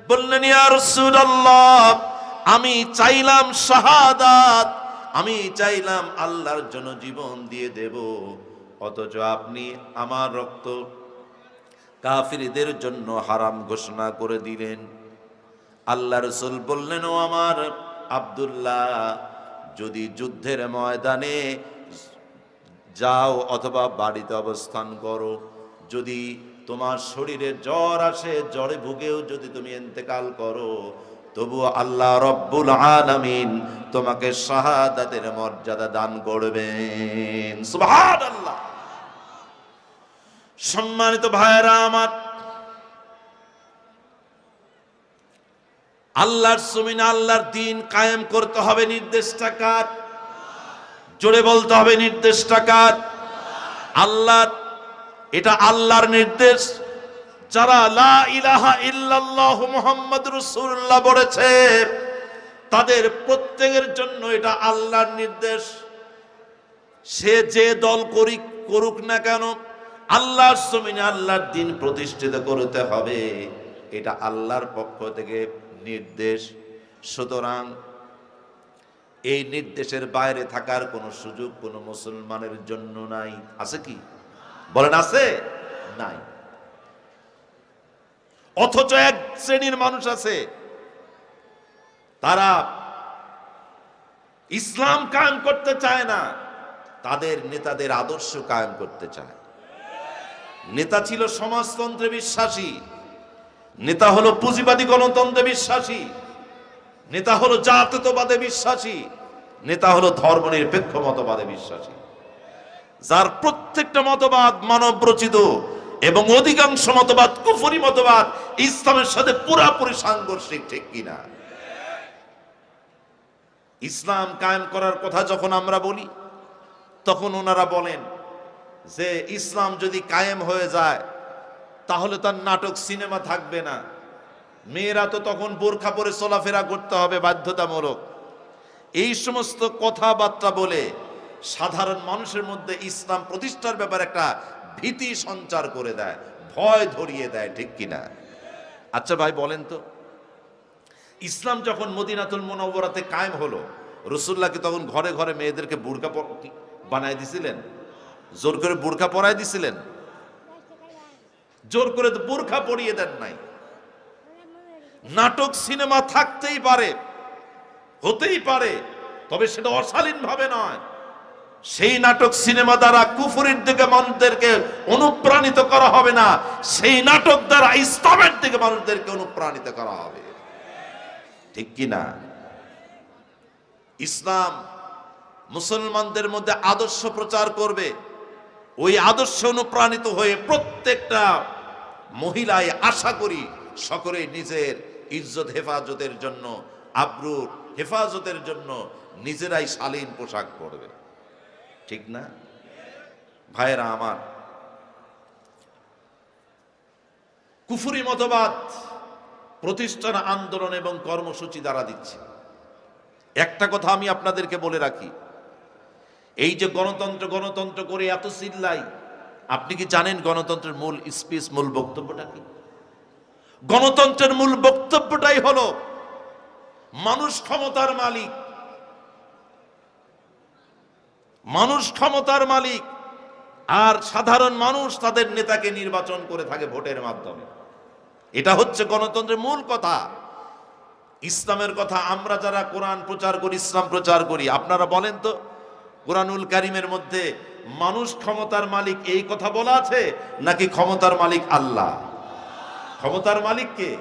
বললেন, ইয়া রাসূলুল্লাহ, আমি চাইলাম শাহাদাত, আমি চাইলাম আল্লাহর জন্য জীবন দিয়ে দেব, অথচ আপনি আমার রক্ত কাফিরদের জন্য হারাম ঘোষণা করে দিলেন। আল্লাহ রাসূল বললেন, ও আমার আব্দুল্লাহ, যদি যুদ্ধের ময়দানে যাও অথবা বাড়িতে অবস্থান করো, যদি তোমার শরীরে জ্বর আসে, জ্বরে ভুগেও যদি তুমি ইন্তেকাল করো, তবু আল্লাহ রব্বুল আলামিন তোমাকে শাহাদাতের মর্যাদা দান করবেন। সুবহানাল্লাহ। সম্মানিত ভাইয়েরা আমার, আল্লাহর জমিনে আল্লাহর দ্বীন কায়েম করতে হবে, নির্দেশটা কার? জোরে বলতে হবে, নির্দেশটা কার? আল্লাহর। এটা আল্লাহর নির্দেশ। যারা লা ইলাহা ইল্লাল্লাহ মুহাম্মাদুর রাসূলুল্লাহ বলেছে, তাদের প্রত্যেকের জন্য এটা আল্লাহর নির্দেশ। সে যে দল করুক না কেন, আল্লাহর জমিনে আল্লাহর দ্বীন প্রতিষ্ঠিত করতে হবে, এটা আল্লাহর পক্ষ থেকে নির্দেশ। সুতরাং এই নির্দেশের বাইরে থাকার কোনো সুযোগ কোনো মুসলমানের জন্য নাই। আছে কি? বলেন, আছে? নাই। অথচ এক শ্রেণীর মানুষ আছে, তারা ইসলাম কায়েম করতে চায় না, তাদের নেতাদের আদর্শ কায়েম করতে চায়। নেতা ছিল সমাজতন্ত্রে বিশ্বাসী, নেতা হলো পুঁজিবাদী গণতন্ত্রে বিশ্বাসী, নেতা হলো জাতীয়তাবাদে বিশ্বাসী, নেতা হলো ধর্মনিরপেক্ষ মতবাদে বিশ্বাসী, যার প্রত্যেকটা মতবাদ মানব রচিত এবং অধিকাংশ মতবাদ কুফরি মতবাদ, ইসলামের সাথে পুরাপুরি সাংঘর্ষিক। ঠিক কিনা? ইসলাম কায়েম করার কথা যখন আমরা বলি, তখন ওনারা বলেন যে ইসলাম যদি কায়েম হয়ে যায় তাহলে তার নাটক সিনেমা থাকবে না, মেয়েরা তো তখন বোরখা পরে চলাফেরা করতে হবে বাধ্যতামূলক। এই সমস্ত কথাবার্তা বলে সাধারণ মানুষের মধ্যে ইসলাম প্রতিষ্ঠার ব্যাপারে একটা ভীতি সঞ্চার করে দেয়, ভয় ধরিয়ে দেয়, ঠিক কিনা? আচ্ছা ভাই বলেন তো, ইসলাম যখন মদিনাতুল মুনাওয়ারাতে কায়েম হলো, রাসূলুল্লাহ কি তখন ঘরে ঘরে মেয়েদেরকে বোরকা বানায় দিছিলেন? জোর করে বোরকা পরায় দিছিলেন? জোর করে তো বোরকা পরিয়ে দেন নাই। নাটক সিনেমা থাকতেই পারে, হতেই পারে, তবে সেটা অশালীন ভাবে নয়। সেই নাটক সিনেমা দ্বারা কুফরের দিকে মানুষদেরকে অনুপ্রাণিত করা হবে না, সেই নাটক দ্বারা ইসলামের দিকে মানুষদেরকে অনুপ্রাণিত করা হবে, ঠিক কি না? ইসলাম মুসলমানদের মধ্যে আদর্শ প্রচার করবে, ওই আদর্শে অনুপ্রাণিত হয়ে প্রত্যেকটা মহিলাই আশা করি সকলে নিজের ইজ্জত হেফাজতের জন্য, আব্রুর হেফাজতের জন্য নিজেরাই শালীন পোশাক পরবে, ঠিক না? ভাইয়েরা আমার, কুফরি মতবাদ প্রতিষ্ঠান আন্দোলন এবং কর্মসূচি দ্বারা দিচ্ছে। একটা কথা আমি আপনাদেরকে বলে রাখি, এই যে গণতন্ত্র গণতন্ত্র করে এত চিল্লাই, আপনি কি জানেন গণতন্ত্রের মূল স্পিচ, মূল বক্তব্যটা কি? গণতন্ত্রের মূল বক্তব্যটাই হলো মানুষ ক্ষমতার মালিক, মানুষ ক্ষমতার মালিক, আর সাধারণ মানুষ তাদের নেতাকে নির্বাচন করে থাকে ভোটের মাধ্যমে। এটা হচ্ছে গণতন্ত্রের মূল কথা। ইসলামের কথা আমরা যারা কোরআন প্রচার করি, ইসলাম প্রচার করি, আপনারা বলেন তো কোরআনুল কারীমের মধ্যে মানুষ ক্ষমতার মালিক এই কথা বলা আছে নাকি ক্ষমতার মালিক আল্লাহ? ক্ষমতার মালিক কে?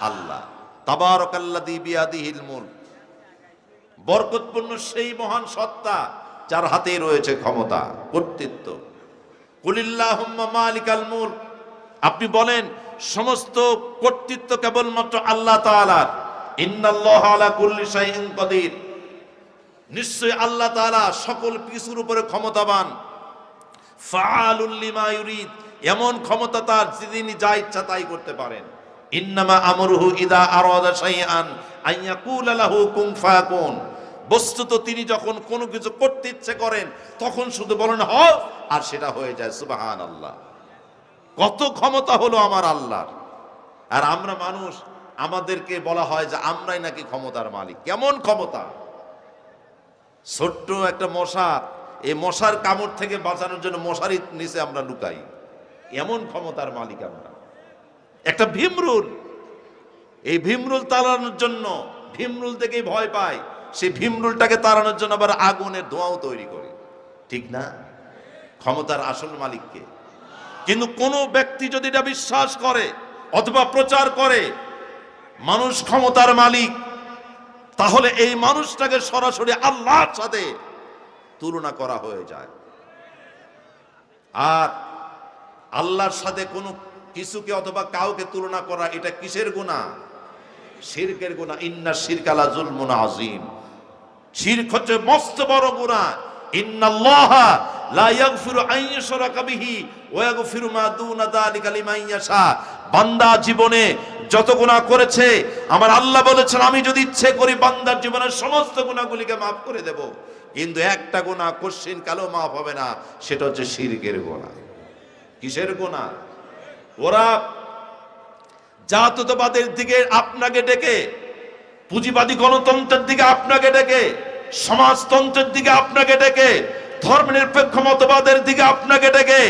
আল্লাহ। তাবারাকাল্লাযী বিয়াদিহিল মুলক, বরকতপূর্ণ সেই মহান সত্তা যার হাতে রয়েছে ক্ষমতা, কর্তৃত্ব। কুলিল্লাহুম্মা মালিকাল মুলক, আপনি বলেন সমস্ত কর্তৃত্ব কেবলমাত্র আল্লাহ তাআলার। ইন্নাল্লাহা আলা কুল্লি শাইইন কাদির, নিশ্চয় আল্লাহ তাআলা সকল কিছুর উপরে ক্ষমতাবান। ফাআলুল লিমা ইউরিদ, এমন ক্ষমতা তার যে তিনি যা ইচ্ছা তাই করতে পারেন। ইন্নামা আমরুহু ইযা আরাদা শাইআন আন ইয়াকুলা লাহু কুন ফায়াকুন, বস্তুত তিনি যখন কোনো কিছু করতে ইচ্ছে করেন তখন শুধু বলেন হও, আর সেটা হয়ে যায়। সুবহানাল্লাহ, কত ক্ষমতা হলো আমার আল্লাহর। আর আমরা মানুষ, আমাদেরকে বলা হয় যে আমরাই নাকি ক্ষমতার মালিক। কেমন ক্ষমতা! ছোট্ট একটা মশা, এই মশার কামড় থেকে বাঁচানোর জন্য মশারির নিচে আমরা লুকাই, এমন ক্ষমতার মালিক আমরা। একটা ভীমরুল, এই ভীমরুল তাড়ানোর জন্য, ভীমরুল থেকেই ভয় পায়, সেই ভীমরুলটাকে তাড়ানোর জন্য আবার আগুনের ধোঁয়াও তৈরি করে, ঠিক না? ক্ষমতার আসল মালিককে। কিন্তু কোন ব্যক্তি যদি এটা বিশ্বাস করে অথবা প্রচার করে মানুষ ক্ষমতার মালিক, তাহলে এই মানুষটাকে সরাসরি আল্লাহর সাথে তুলনা করা হয়ে যায়। আর আল্লাহর সাথে কোনো কিছুকে অথবা কাউকে তুলনা করা, এটা কিসের গুনাহ? শিরকের গুনাহ। ইন্না শিরকা লা যুলমুন আযীম, শিরক হচ্ছে মস্ত বড় গুনাহ। ইন্নাল্লাহা লা ইয়াগফিরু আন ইউশরাকা বিহি ওয়া ইয়াগফিরু মা দুনা যালিকা লিমান ইয়াশা, বান্দা জীবনে যত গুনাহ করেছে আমার আল্লাহ বলেছেন আমি যদি ইচ্ছে করি বান্দার জীবনের সমস্ত গুনাহগুলিকে maaf করে দেব, কিন্তু একটা গুনাহ কোশ্চিন কালেও maaf হবে না, সেটা হচ্ছে শিরকের গুনাহ। কিসের গুনাহ? ওরা জাতীয়তাবাদের দিকে আপনাকে ডেকে, পুঁজিবাদী গণতন্ত্রের দিকে আপনাকে ডেকে, সমাজতন্ত্রের দিকে আপনাকে ডেকে, ধর্মনিরপেক্ষ মতবাদের দিকে আপনাকে ডেকে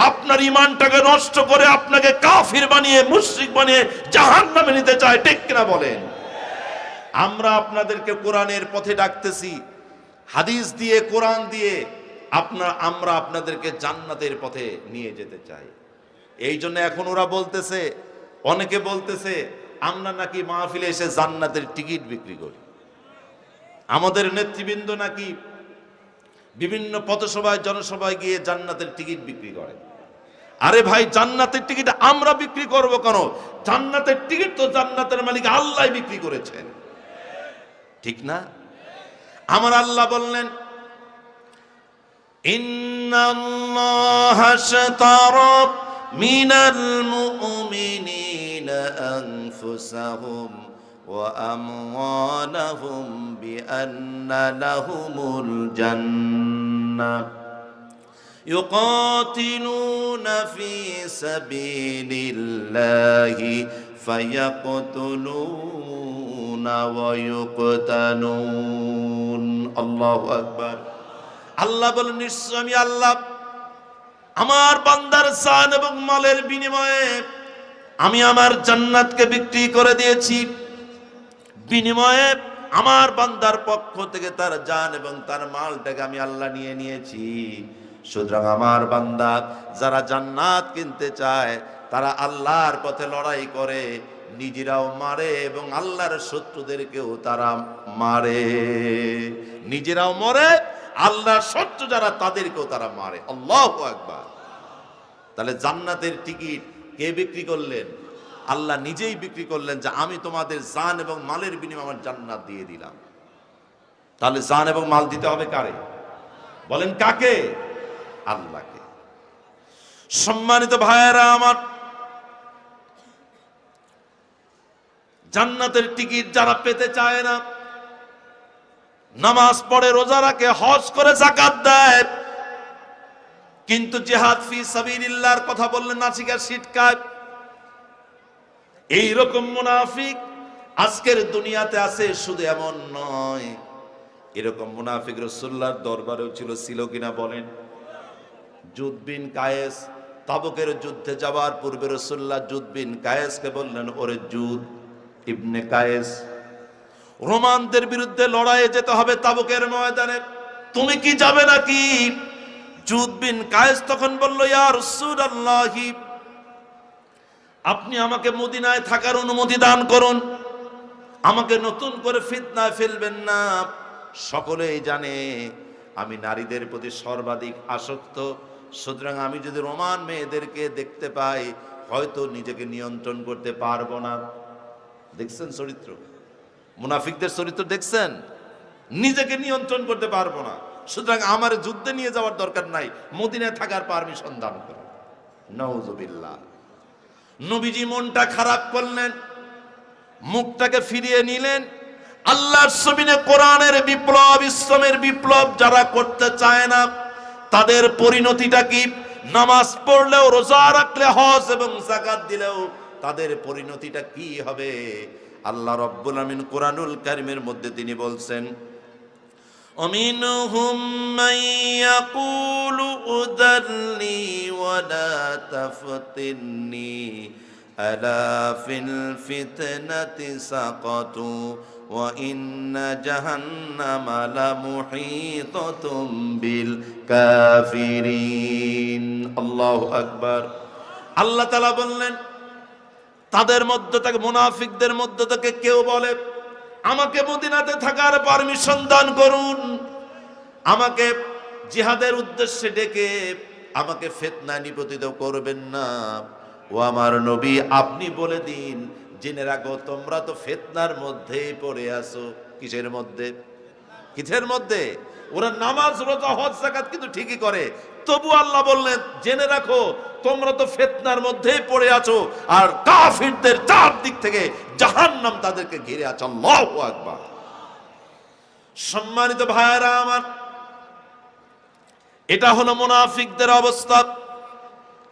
আপনার ঈমানটাকে নষ্ট করে আপনাকে কাফির বানিয়ে, মুশরিক বানিয়ে জাহান্নামে নিতে চায়, ঠিক কিনা বলেন? আমরা আপনাদেরকে কোরআনের পথে ডাকতেছি, হাদিস দিয়ে, কোরআন দিয়ে আমরা আপনাদেরকে জান্নাতের পথে নিয়ে যেতে চাই। এই জন্য এখন ওরা বলতেছে, অনেকে বলতেছে আমরা নাকি মাহফিলে এসে জান্নাতের টিকিট বিক্রি করি, আমাদের নেতৃবৃন্দ নাকি বিভিন্ন পথসভায় জনসভায় গিয়ে জান্নাতের টিকিট বিক্রি করে। আরে ভাই, জান্নাতের টিকিট আমরা বিক্রি করব কেন? জান্নাতের টিকিট তো জান্নাতের মালিক আল্লাহ বিক্রি করেছেন, ঠিক না? আমার আল্লাহ বললেন ইন্নাল্লাহা আশতারা মিনাল মুমিনিনা আনফুসাহুম ওয়া আমওয়ালাহুম বিআন্না লাহুমুল জান্নাহ يقاتلون في سبيل الله فيقتلون ويقتلون الله أكبر আল্লাহ বলেন নিশ্চয় আমি আল্লাহ আমার বান্দার জান এবং মালের বিনিময়ে আমি আমার জান্নাতকে বিক্রি করে দিয়েছি। বিনিময়ে আমার বান্দার পক্ষ থেকে তার জান এবং তার মালটাকে আমি আল্লাহ নিয়ে নিয়েছি। সুতরাং আমার বান্দা যারা জান্নাত কিনতে চায় তারা আল্লাহর পথে লড়াই করে, নিজেরাও মারে এবং আল্লাহর শত্রুদেরকেও তারা মারে। নিজেরাও মরে, আল্লাহর শত্রু যারা তাদেরকেও তারা মারে। আল্লাহু আকবার। তাহলে জান্নাতের টিকিট কে বিক্রি করলেন? আল্লাহ নিজেই বিক্রি করলেন যে আমি তোমাদের জান এবং মালের বিনিময়ে আমার জান্নাত দিয়ে দিলাম। তাহলে জান এবং মাল দিতে হবে কারে? বলেন কাকে? আল্লাহকে। সম্মানিত ভাইয়েরা আমার, জান্নাতের টিকিট যারা পেতে চায় না, নামাজ পড়ে, রোজা রাখে, হজ করে, যাকাত দেয়, কিন্তু জিহাদ ফি সাবিলিল্লাহর কথা বললে নাচিকা ছিটকায়, এইরকম মুনাফিক আজকের দুনিয়াতে আছে। শুধু এমন নয়, এরকম মুনাফিক রাসূলুল্লাহর দরবারেও ছিল কিনা বলেন? জুদ বিন কায়েস তাবুকের যুদ্ধে যাওয়ার পূর্বে রাসূলুল্লাহ জুদ বিন কায়েসকে বললেন, ওরে জুদ ইবনে কায়েস, রোমানদের বিরুদ্ধে লড়াইয়ে যেতে হবে তাবুকের ময়দানে, তুমি কি যাবে নাকি? জুদ বিন কায়েস তখন বলল, ইয়া রাসূলুল্লাহ, আপনি আমাকে মদিনায় থাকার অনুমতি দান করুন, আমাকে নতুন করে ফিতনায় ফেলবেন না। সকলেই জানে আমি নারীদের প্রতি সর্বাধিক আসক্ত, সুতরাং আমি যদি রোমান মেয়েদেরকে দেখতে পাই হয়তো নিজেকে নিয়ন্ত্রণ করতে পারবো না। দেখছেন চরিত্র, মুনাফিকদের চরিত্র দেখছেন? নিজেকে নিয়ন্ত্রণ করতে পারবো না, সুতরাং আমার যুদ্ধে নিয়ে যাওয়ার দরকার নাই, মদিনায় থাকার পারমিশন দান করুন। নাউযুবিল্লাহ। নবীজি মনটা খারাপ করলেন, মুখটাকে ফিরিয়ে নিলেন। আল্লাহর জমিনে কোরআনের বিপ্লব, ইসলামের বিপ্লব যারা করতে চায় না তাদের পরিণতিটা কি? নামাজ পড়লেও, রোজা রাখলে, হজ এবং যাকাত দিলেও তাদের পরিণতিটা কি হবে? আল্লাহ রাব্বুল আমিন কোরআনুল কারীমের মধ্যে তিনি বলছেন, ومنهم من يقول أذرني ولا تفتني ألا في الفتنة سقطوا وإن جهنم لمحيطة بالكافرين الله أكبر। আল্লাহ তাআলা বললেন, তাদের মধ্যে থেকে, মুনাফিকদের মধ্যে থেকে কেউ বলে, আমাকে মদিনাতে থাকার পারমিশন দান করুন, আমাকে জিহাদের উদ্দেশ্যে ডেকে আমাকে ফিতনা নিপতিত করবেন না। ও আমার নবী, আপনি বলে দিন, জেনে রাখো তোমরা তো ফিতনার মধ্যেই পড়ে আছো। কিসের মধ্যে? কিসের মধ্যে? ওরা নামাজ, রোজা, হজ, যাকাত কিন্তু ঠিকই করে, তবু আল্লাহ বললেন জেনে রাখো তোমরা তো ফিতনার মধ্যেই পড়ে আছো, আর কাফিরদের চার দিক থেকে জাহান্নাম তাদেরকে ঘিরে আছে। আল্লাহু আকবার। সম্মানিত ভাইয়েরা আমার, এটা হলো মুনাফিকদের অবস্থা।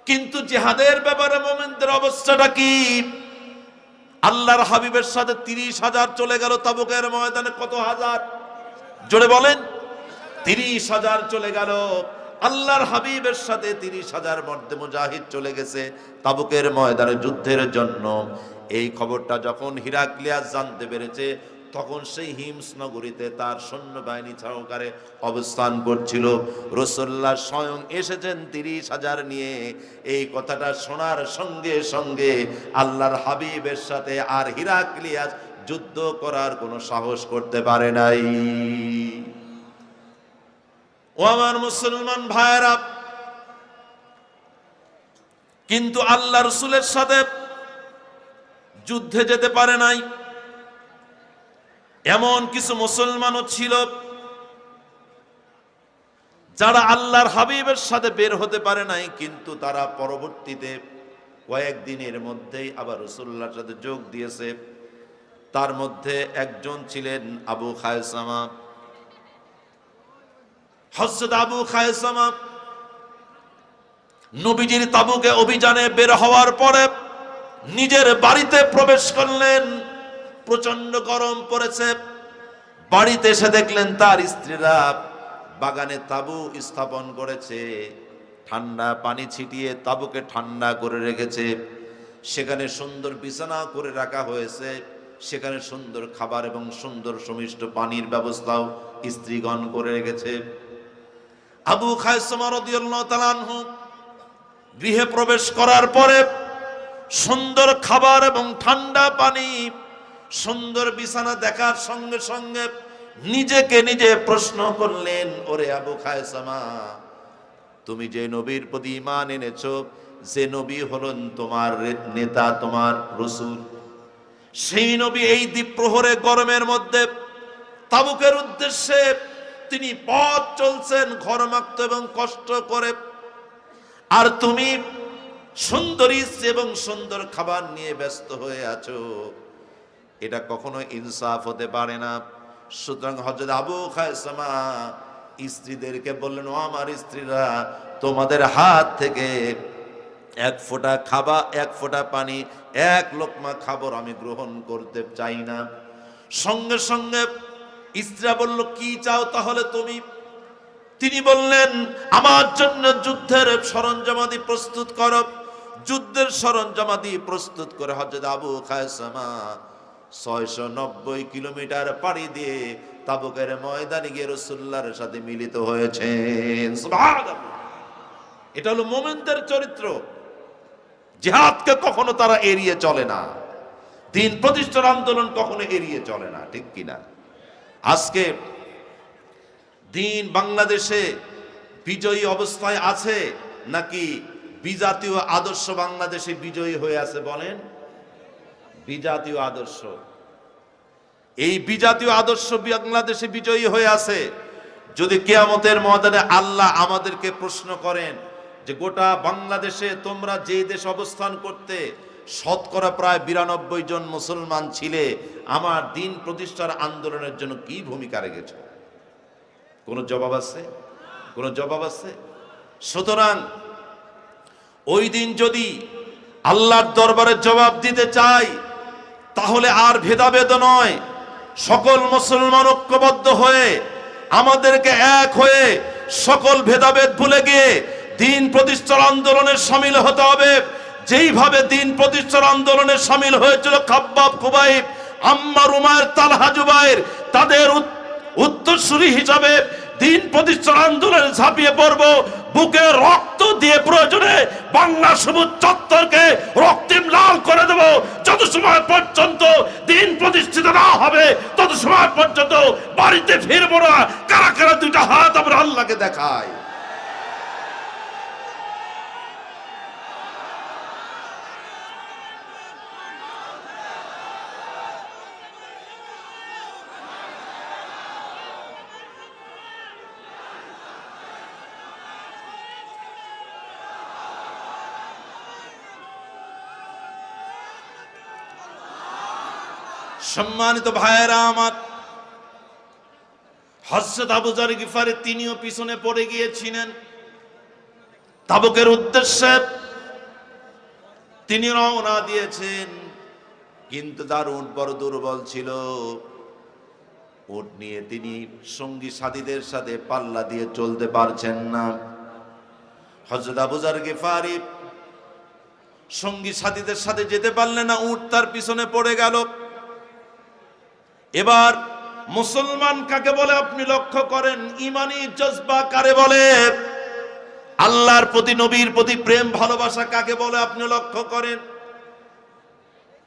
কিন্তু জিহাদের ব্যাপারে মুমিনদের অবস্থাটা কি? আল্লাহর হাবিবের সাথে 30,000 চলে গেল তাবুকের ময়দানে। কত হাজার? জোরে বলেন। 30,000 চলে গেল। আল্লাহর হাবিবের সাথে 30,000 মধ্যে মুজাহিদ চলে গেছে তাবুকের ময়দানে যুদ্ধের জন্য। এই খবরটা যখন হিরাক্লিয়াস জানতে পেরেছে, তখন সেই হিমস নগরীতে তার সৈন্যবাহিনী সহকারে অবস্থান করছিল। রাসূলুল্লাহ স্বয়ং এসেছেন 30,000 নিয়ে। এই কথাটা শোনার সঙ্গে সঙ্গে আল্লাহর হাবিবের সাথে আর হিরাক্লিয়াস যুদ্ধ করার কোনো সাহস করতে পারে নাই। ও আমার মুসলমান ভাইরা, কিন্তু আল্লাহ রাসূলের সাথে যুদ্ধে যেতে পারে নাই এমন কিছু মুসলমানও ছিল যারা আল্লাহর হাবিবের সাথে বের হতে পারে নাই, কিন্তু তারা পরবর্তীতে কয়েকদিনের মধ্যেই আবার রাসূলুল্লাহর সাথে যোগ দিয়েছে। তার মধ্যে একজন ছিলেন আবু খায়সামা। হযরত আবু খায়সামা নবীজির তাবুকে অভিযানে বের হওয়ার পরে নিজের বাড়িতে প্রবেশ করলেন। প্রচন্ড গরম পড়েছে। বাড়িতে এসে দেখলেন তার স্ত্রীরা বাগানে তাবু স্থাপন করেছে, ঠান্ডা পানি ছিটিয়ে তাবুকে ঠান্ডা করে রেখেছে। সেখানে সুন্দর বিছানা করে রাখা হয়েছে, সেখানে সুন্দর খাবার এবং সুন্দর সুমিষ্ট পানির ব্যবস্থাও স্ত্রীগণ করে রেখেছে। আবু খায়সামা রাদিয়াল্লাহু তাআলা আনহু গৃহে প্রবেশ করার পরে সুন্দর খাবার এবং ঠান্ডা পানি, সুন্দর বিছানা দেখার সঙ্গে সঙ্গে নিজেকে নিজে প্রশ্ন করলেন, ওরে আবু খায়সামা, তুমি যে নবীর প্রতি ঈমান এনেছো, যে নবী হলেন তোমার নেতা, তোমার রাসূল, সেই নবী এই দ্বীপ্রহরে গরমের মধ্যে তাবুকের উদ্দেশ্যে তিনি পথ চলছেন ঘরমাক্ত এবং কষ্ট করে, আর তুমি সুন্দরী এবং সুন্দর খাবার নিয়ে ব্যস্ত হয়ে আছো। এটা কখনো ইনসাফ হতে পারে না। সুতরাং হযরত আবু খায়সামা স্ত্রীদেরকে বললেন, ও আমার স্ত্রীরা, তোমাদের হাত থেকে এক ফোঁটা খাবার, এক ফোঁটা পানি, এক লোকমা খাবার আমি গ্রহণ করতে চাই না। সঙ্গে সঙ্গে স্ত্রীরা বলল, কি চাও তাহলে তুমি? তিনি বললেন, আমার জন্য যুদ্ধের সরঞ্জামাদি প্রস্তুত করো। যুদ্ধের সরঞ্জামাদি প্রস্তুত করে হযরত আবু খায়সামা 690 কিলোমিটার পাড়ি দিয়ে তাবুকের ময়দানে গিয়ে রাসূলুল্লাহর সাথে মিলিত হয়েছেন। সুবহানাল্লাহ! এটা হলো মুমিনদের চরিত্র। জিহাদকে কখনো তারা এড়িয়ে চলে না, দ্বীন প্রতিষ্ঠার আন্দোলন কখনো এড়িয়ে চলে না, ঠিক কিনা? আজকে দ্বীন বাংলাদেশে বিজয়ী অবস্থায় আছে নাকি বিজাতীয় আদর্শ বাংলাদেশে বিজয়ী হয়ে আছে? বলেন, বিজাতীয় আদর্শ। এই বিজাতীয় আদর্শ বাংলাদেশে বিজয়ী হয়ে আছে। যদি কিয়ামতের ময়দানে আল্লাহ আমাদেরকে প্রশ্ন করেন যে গোটা বাংলাদেশে তোমরা যে দেশ অবস্থান করতে শতকরা প্রায় 92 জন মুসলমান ছিলে, আমার দ্বীন প্রতিষ্ঠার আন্দোলনের জন্য কি ভূমিকা রেখেছো? কোন জবাব আছে? কোন জবাব আছে? সুতরাং ওই দিন যদি আল্লাহর দরবারে জবাব দিতে চাই, তাহলে আর ভেদাভেদ নয়, সকল মুসলমান ঐক্যবদ্ধ হয়ে আমাদেরকে এক হয়ে সকল ভেদাভেদ ভুলে গিয়ে দ্বীন প্রতিষ্ঠার আন্দোলনে শামিল হতে হবে। যেইভাবে দ্বীন প্রতিষ্ঠার আন্দোলনে শামিল হয়েছিল খাব্বাব, খুবাইব, আম্মার, উমায়ের, তালহা, জুবায়ের, তাদের উত্তরসূরি হিসাবে দ্বীন প্রতিষ্ঠার আন্দোলনে ঝাঁপিয়ে পড়ব। বুকে রক্ত দিয়ে প্রয়োজনে বাংলা সবুজ চত্বরকে রক্তিম লাল করে দেব। যত সময় পর্যন্ত দ্বীন প্রতিষ্ঠিত না হবে, তত সময় পর্যন্ত বাড়িতে ফিরবো না। কারা কারা দুইটা হাত আমরা আল্লাহকে দেখাই? সম্মানিত ভাইয়েরা আমার, হযরত আবু যর গিফারী তিনিও পিছনে পড়ে গিয়েছিলেন তাবুকের উদ্দেশ্যে। তিনি রওনা দিয়েছেন, কিন্তু তার উট বড় দুর্বল ছিল। উট নিয়ে তিনি সঙ্গী সাথীদের সাথে পাল্লা দিয়ে চলতে পারছেন না। হযরত আবু যর গিফারী সঙ্গী সাথীদের সাথে যেতে পারলেন না, উট তার পিছনে পড়ে গেল। এবার মুসলমান কাকে বলে আপনি লক্ষ্য করেন, ইমানি জজবা কারে বলে, আল্লাহর প্রতি, নবীর প্রতি প্রেম ভালোবাসা কাকে বলে আপনি লক্ষ্য করেন।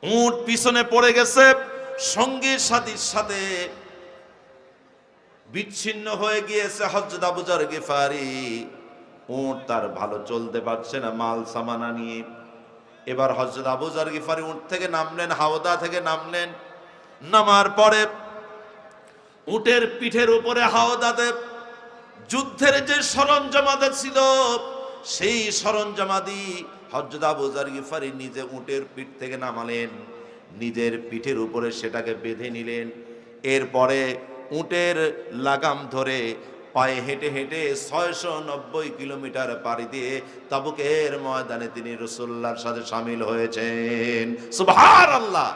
উট পিছনে পড়ে গেছে, সঙ্গী সাথীর সাথে বিচ্ছিন্ন হয়ে গিয়েছে হযরত আবু যর গিফারী। উট তার ভালো চলতে পারছে না মাল সামানা নিয়ে। এবার হযরত আবু যর গিফারী উট থেকে নামলেন, হাওদা থেকে নামলেন। নামার পরে উটের পিঠের উপরে হাওদাতে যুদ্ধের যে সরঞ্জামাদি ছিল সেই সরঞ্জামাদি হযরত আবু যর গিফারী নিজে উটের পিঠ থেকে নামালেন, নিজের পিঠের উপরে সেটাকে বেঁধে নিলেন। এরপরে উটের লাগাম ধরে পায়ে হেঁটে হেঁটে 690 কিলোমিটার পাড়ি দিয়ে তাবুকের ময়দানে তিনি রাসূলুল্লাহর সাথে শামিল হয়েছেন। সুবহানাল্লাহ!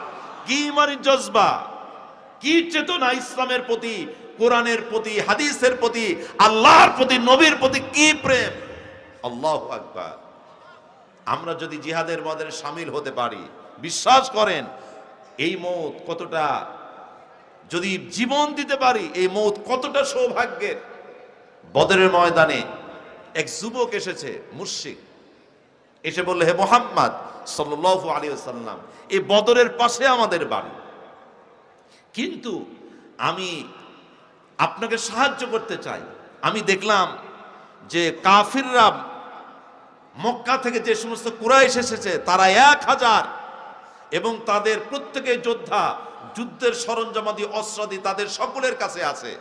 কি মানে জজবা, কি চেতনা ইসলামের প্রতি, কোরআনের প্রতি, হাদিসের প্রতি, আল্লাহর প্রতি, নবীর প্রতি কি প্রেম! আল্লাহু আকবার! আমরা যদি জিহাদের ময়দানে শামিল হতে পারি, বিশ্বাস করেন এই মওত কতটা, যদি জীবন দিতে পারি এই মওত কতটা সৌভাগ্যের। বদরের ময়দানে এক যুবক এসেছে, মুশরিক, এসে বলল, হে মুহাম্মদ সাল্লাল্লাহু আলাইহি ওয়াসাল্লাম, এই বদরের পাশে আমাদের বাড়ি, কিন্তু আমি আপনাকে সাহায্য করতে চাই। আমি দেখলাম যে কাফিররা মক্কা থেকে যে সমস্ত কুরাইশ এসেছে তারা 1000 এবং তাদের প্রত্যেকে যোদ্ধা, যুদ্ধের সরঞ্জামাদি অস্ত্রাদি তাদের সকলের কাছে আছে।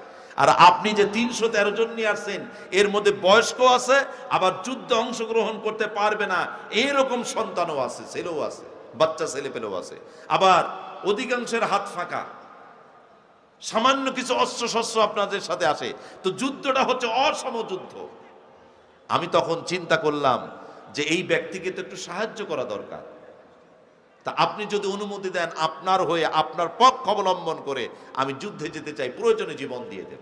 আর আপনি যে 313 জন নিয়ে আসছেন এর মধ্যে বয়স্ক আছে, আবার যুদ্ধে অংশগ্রহণ করতে পারবে না এরকম সন্তানও আছে, ছেলেও আছে, বাচ্চা ছেলে পেলেও আছে, আবার অধিকাংশের হাত ফাঁকা, সামান্য কিছু অস্ত্র শস্ত্র আপনাদের সাথে আসে, তো যুদ্ধটা হচ্ছে অসম যুদ্ধ। আমি তখন চিন্তা করলাম যে এই ব্যক্তিকে তো একটু সাহায্য করা দরকার, তা আপনি যদি অনুমতি দেন আপনার হয়ে আপনার পক্ষ অবলম্বন করে আমি যুদ্ধে যেতে চাই, প্রয়োজনে জীবন দিয়ে দেব।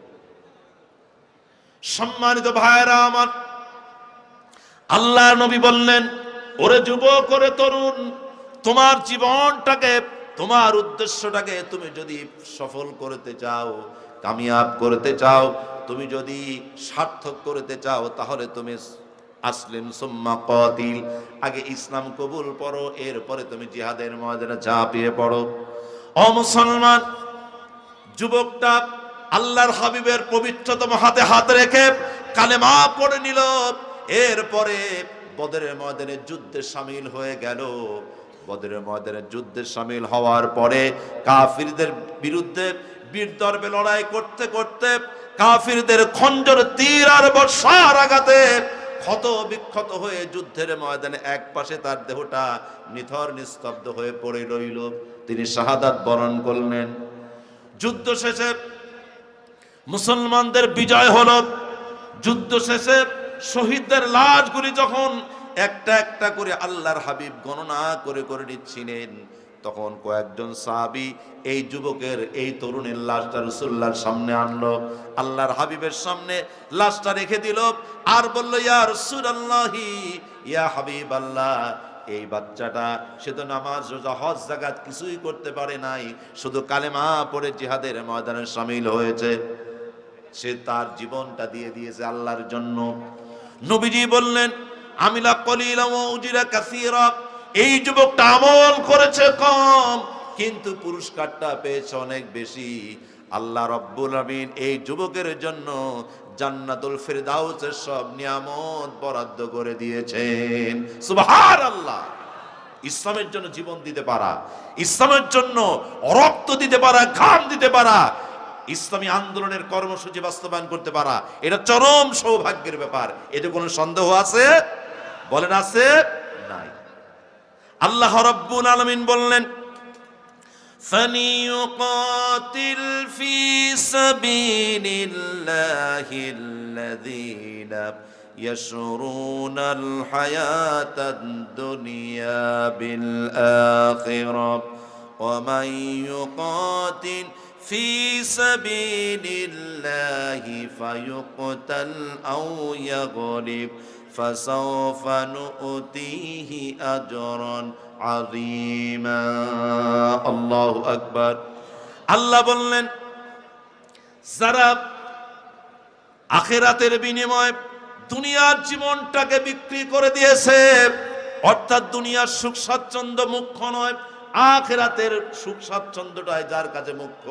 সম্মানিত ভাইরা আমার, আল্লাহর নবী বললেন, ওরে যুবক, ওরে তরুণ, তোমার জীবনটাকে, তোমার উদ্দেশ্যটাকে তুমি যদি সফল করতে চাও, কামিয়াব করতে চাও, তুমি যদি সার্থক করতে চাও, তাহলে তুমি আসলিম সুম্মা কাতিল, আগে ইসলাম কবুল করো, এরপরে তুমি জিহাদের ময়দানে ঝাঁপিয়ে পড়ো। ও মুসলমান, যুবকটা আল্লাহর হাবিবের পবিত্রতম হাতে হাত রেখে কালেমা পড়ে নিল, এরপরে বদরের ময়দানে যুদ্ধে শামিল হয়ে গেল। বদরের ময়দানে যুদ্ধে শামিল হওয়ার পরে কাফিরদের বিরুদ্ধে বীর দর্বে লড়াই করতে করতে কাফিরদের খঞ্জর, তীর আর বর্ষার আঘাতে ক্ষত বিক্ষত হয়ে যুদ্ধের ময়দানে এক পাশে তার দেহটা নিথর নিস্তব্ধ হয়ে পড়ে রইল। তিনি শাহাদাত বরণ করলেন। যুদ্ধ শেষে মুসলমানদের বিজয় হলো। যুদ্ধ শেষে শহীদদের লাশগুলি যখন একটা একটা করে আল্লাহর হাবিব গণনা করে করে নিচ্ছিলেন, তখন কয়েকজন সাহাবী এই যুবকের, এই তরুণের লাশটা রাসূলুল্লাহর সামনে আনলো, আল্লাহর হাবিবের সামনে লাশটা রেখে দিল, আর বলল, ইয়া রাসূলুল্লাহি, ইয়া হাবিবাল্লাহ, এই বাচ্চাটা সে তো নামাজ, রোজা, হজ, যাকাত কিছুই করতে পারে নাই, শুধু কালেমা পড়ে জিহাদের ময়দানে শামিল হয়েছে, সে তার জীবনটা দিয়ে দিয়েছে আল্লাহর জন্য। নবীজি বললেন, আমিলা কলিলা ওয়া উজিরা কাসীরা, এই যুবকটা আমল করেছে কম কিন্তু পুরস্কারটা পেয়েছে অনেক বেশি। আল্লাহ রাব্বুল আমিন এই যুবকের জন্য জান্নাতুল ফিরদাউসের সব নিয়ামত বরাদ্দ করে দিয়েছেন। সুবহানাল্লাহ! ইসলামের জন্য জীবন দিতে পারা, ইসলামের জন্য রক্ত দিতে পারা, ঘাম দিতে পারা, ইসলামী আন্দোলনের কর্মসূচি বাস্তবায়ন করতে পারা, এটা চরম সৌভাগ্যের ব্যাপার। এতে কোনো সন্দেহ আছে? বলেন, আছে? নাই। আল্লাহ রাব্বুল আলামিন বললেন, ফালিয়ুকাতিল ফি সাবিলিল্লাহিল্লাযীনা ইয়াশরুনাল হায়াতাদ দুনিয়া বিল আখিরাহ ওয়া মান ইউকাতিল ফি সাবিলিল্লাহি ফায়ুকতাল আও ইয়াগলিব ফাসাওফা নু'তিহি আজরান আযীমা। আল্লাহু আকবার। আল্লাহ বললেন, যারা আখিরাতের বিনিময়ে দুনিয়ার জীবনটাকে বিক্রি করে দিয়েছে, অর্থাৎ দুনিয়ার সুখ স্বাচ্ছন্দ্য মুখ্য নয়, আখিরাতের সুখ স্বাচ্ছন্দ্যটাই যার কাছে মুখ্য,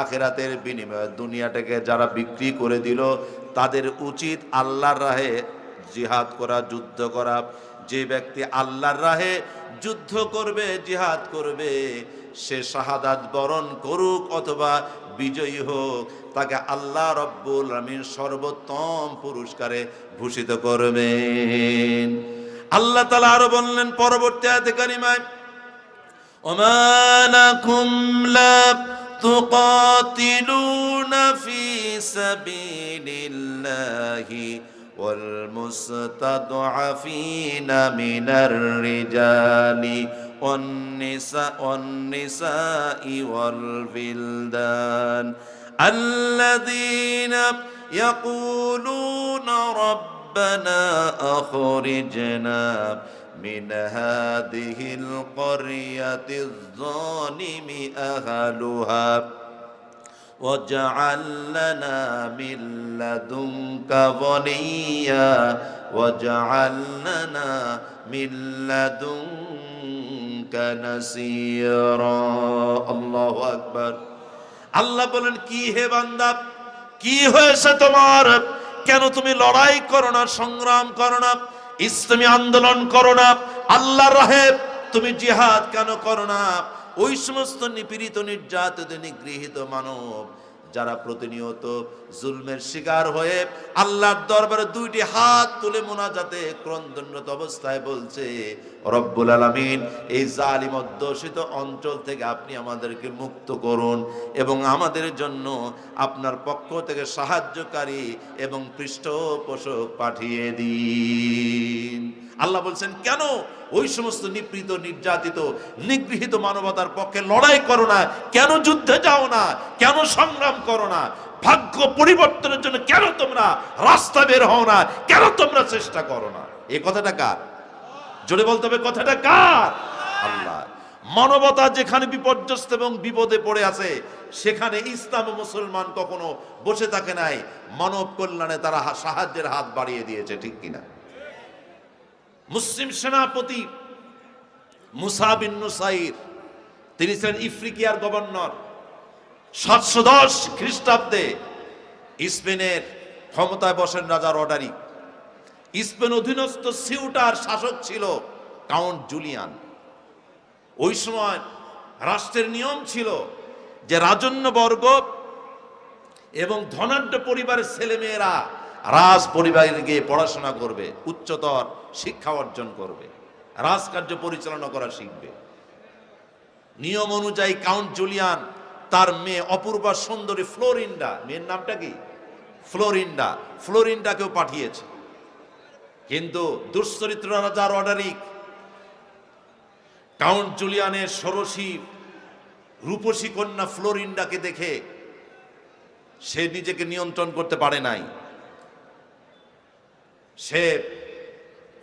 আখিরাতের বিনিময়ে দুনিয়াটাকে যারা বিক্রি করে দিল, তাদের উচিত আল্লাহর রাহে জিহাদ করা, যুদ্ধ করা। যে ব্যক্তি আল্লাহর রাহে যুদ্ধ করবে, জিহাদ করবে, সে শাহাদাত বরণ করুক অথবা বিজয়ী হোক, তাকে আল্লাহ রব্বুল আলামিন সর্বোত্তম পুরস্কারে ভূষিত করবেন। আল্লাহ তাআলা আরো বললেন পরবর্তী আয়াতে কারিমায়, ওমা লাকুম লা তুকাতিলুনা ফি সাবিলিল্লাহি ওয়াল মুস্তাদআফিনা মিনার রিজালি ওয়ান নিসাই ওয়াল বিলদান আল্লাযীনা ইয়াকুলুনা রাব্বানা আখরিজনা من هذه القرية الظالم أهلها واجعل لنا من لدنك وليا واجعل لنا من لدنك نصيرا الله أكبر আল্লাহ বলেন, কি হে বান্দা, কি হয়েছে তোমার? কেন তুমি লড়াই করো না, সংগ্রাম করো না, ইসলামী আন্দোলন করো না, আল্লাহর রাহে তুমি জিহাদ কেন করো না? ওই সমস্ত নিপীড়িত, নির্যাতিত, নিগৃহীত মানব যারা প্রতিনিয়ত জুলমের শিকার হয়ে আল্লাহর দরবারে দুইটি হাত তুলে মুনাজাতে ক্রন্দনরত অবস্থায় বলছে, রব্বুল আলামিন এই জালিম অধ্যুষিত অঞ্চল থেকে আপনি আমাদেরকে মুক্ত করুন এবং আমাদের জন্য আপনার পক্ষ থেকে সাহায্যকারী এবং পৃষ্ঠপোষক পাঠিয়ে দিন। আল্লাহ বলছেন, কেন ওই সমস্ত নিপীড়িত, নির্যাতিত, নিগৃহীত মানবতার পক্ষে লড়াই করো না? কেন যুদ্ধে যাও না? কেন সংগ্রাম করো না? ভাগ্য পরিবর্তনের জন্য কেন তোমরা রাস্তা বের হও না? কেন তোমরা চেষ্টা করো না? এই কথাটা কার? জোরে বলতে হবে, কথাটা কার? আল্লাহ। মানবতা যেখানে বিপর্যস্ত এবং বিপদে পড়ে আছে, সেখানে ইসলাম ও মুসলমান কখনো বসে থাকে নাই, মানব কল্যাণে তারা সাহায্যের হাত বাড়িয়ে দিয়েছে, ঠিক কিনা? মুসলিম সেনাপতি মুসা বিন নুসাইর, তিনি ছিলেন ইফ্রিকিয়ার গভর্নর। 710 খ্রিস্টাব্দে স্পেনের ক্ষমতায় বসেন রাজা রডারিক। স্পেন অধীনস্থ সিউটার শাসক ছিল কাউন্ট জুলিয়ান। ওই সময় রাষ্ট্রের নিয়ম ছিল যে রাজন্যবর্গ এবং ধনাঢ্য পরিবারের ছেলেমেয়েরা রাজ পরিবারে গিয়ে পড়াশোনা করবে, উচ্চতর শিক্ষা অর্জন করবে, রাজকার্য পরিচালনা করা শিখবে। নিয়ম অনুযায়ী কাউন্ট জুলিয়ান তার মেয়ে অপূর্বা সুন্দরী ফ্লোরিন্ডা, মেয়ের নামটা কি? ফ্লোরিন্ডা, ফ্লোরিন্ডাকেও পাঠিয়েছে। কিন্তু দুশ্চরিত্র রাজা রডারিক কাউন্ট জুলিয়ানের ষোড়শী রূপসী কন্যা ফ্লোরিন্ডাকে দেখে সে নিজেকে নিয়ন্ত্রণ করতে পারে নাই। সে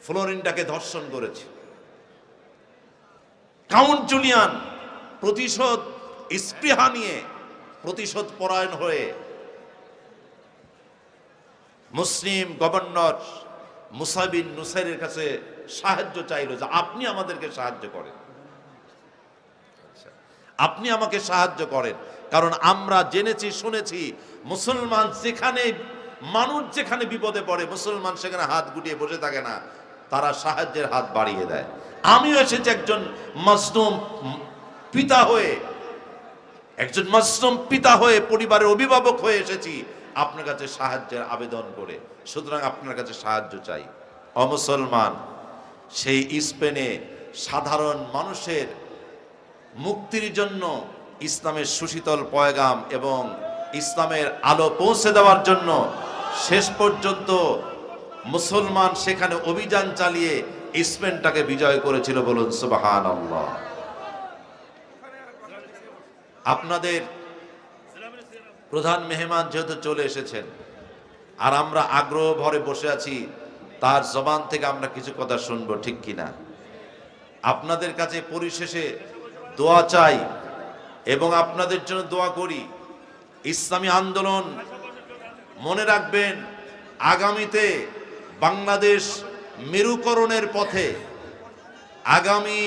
ফ্লোরিন্ডাকে ধর্ষণ করেছে। কাউন্ট জুলিয়ান প্রতিশোধ স্পৃহা নিয়ে, প্রতিশোধ পরায়ণ হয়ে মুসলিম গভর্নর মুসা বিন নুসাইরের কাছে সাহায্য চাইল যে আপনি আমাদেরকে সাহায্য করেন, আপনি আমাকে সাহায্য করেন, কারণ আমরা জেনেছি, শুনেছি মুসলমান যেখানে, মানুষ যেখানে বিপদে পড়ে, মুসলমান সেখানে হাত গুটিয়ে বসে থাকে না, তারা সাহায্যের হাত বাড়িয়ে দেয়। আমিও এসেছি একজন মাজলুম পিতা হয়ে, একজন মাজলুম পিতা হয়ে, পরিবারের অভিভাবক হয়ে এসেছি আপনার কাছে সাহায্যের আবেদন করে, সুতরাং আপনার কাছে সাহায্য চাই। অমুসলমান সেই স্পেনে সাধারণ মানুষের মুক্তির জন্য ইসলামের সুশীতল পয়গাম এবং ইসলামের আলো পৌঁছে দেওয়ার জন্য শেষ পর্যন্ত মুসলমান সেখানে অভিযান চালিয়ে স্পেনটাকে বিজয় করেছিল। বলুন সুবহানাল্লাহ। আপনাদের প্রধান মেহমান যেহেতু চলে এসেছেন আর আমরা আগ্রহ ভরে বসে আছি, তার জবান থেকে আমরা কিছু কথা শুনবো, ঠিক কিনা? আপনাদের কাছে পরিশেষে দোয়া চাই এবং আপনাদের জন্য দোয়া করি। ইসলামী আন্দোলন, মনে রাখবেন, আগামীতে বাংলাদেশ মেরুকরণের পথে। আগামী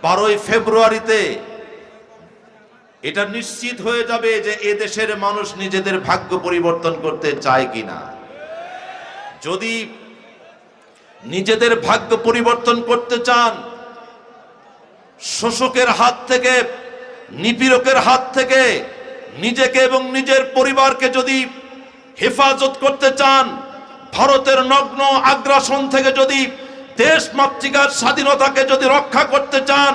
12ই ফেব্রুয়ারিতে এটা নিশ্চিত হয়ে যাবে যে এ দেশের মানুষ নিজেদের ভাগ্য পরিবর্তন করতে চায় কিনা। যদি নিজেদের ভাগ্য পরিবর্তন করতে চান, শোষকের হাত থেকে, নিপীড়কের হাত থেকে নিজেকে এবং নিজের পরিবারকে যদি হেফাজত করতে চান, ভারতের নগ্ন আগ্রাসন থেকে যদি দেশ মাতৃকার স্বাধীনতাকে যদি রক্ষা করতে চান,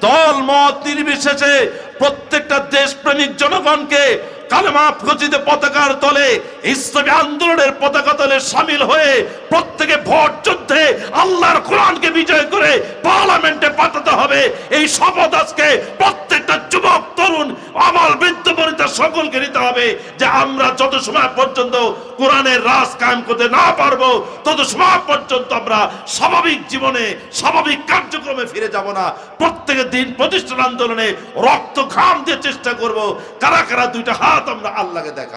দল মত নির্বিশেষে প্রত্যেকটা দেশপ্রেমিক জনগণকে কালেমা খচিত পতাকার তলে, ইসলামী আন্দোলনের পতাকা তলে সামিল হয়ে প্রত্যেকে ভোট যুদ্ধে আল্লাহর কোরআনকে বিজয় করে পার্লামেন্টে পাঠাতে হবে। এই শপথ আজকে প্রত্যেকটা যুবক, তরুণ, আবাল, বৃদ্ধ বনিতা সকলকে নিতে হবে যে আমরা যত সময় পর্যন্ত কোরআনের রাজ কায়েম করতে না পারবো, তত সময় পর্যন্ত আমরা স্বাভাবিক জীবনে, স্বাভাবিক কার্যক্রমে ফিরে যাব না। প্রত্যেকের দিন প্রতিষ্ঠান আন্দোলনে রক্ত ঘাম দিয়ে চেষ্টা করব। কারা কারা দুইটা হাত আমরা আল্লাহকে দেখা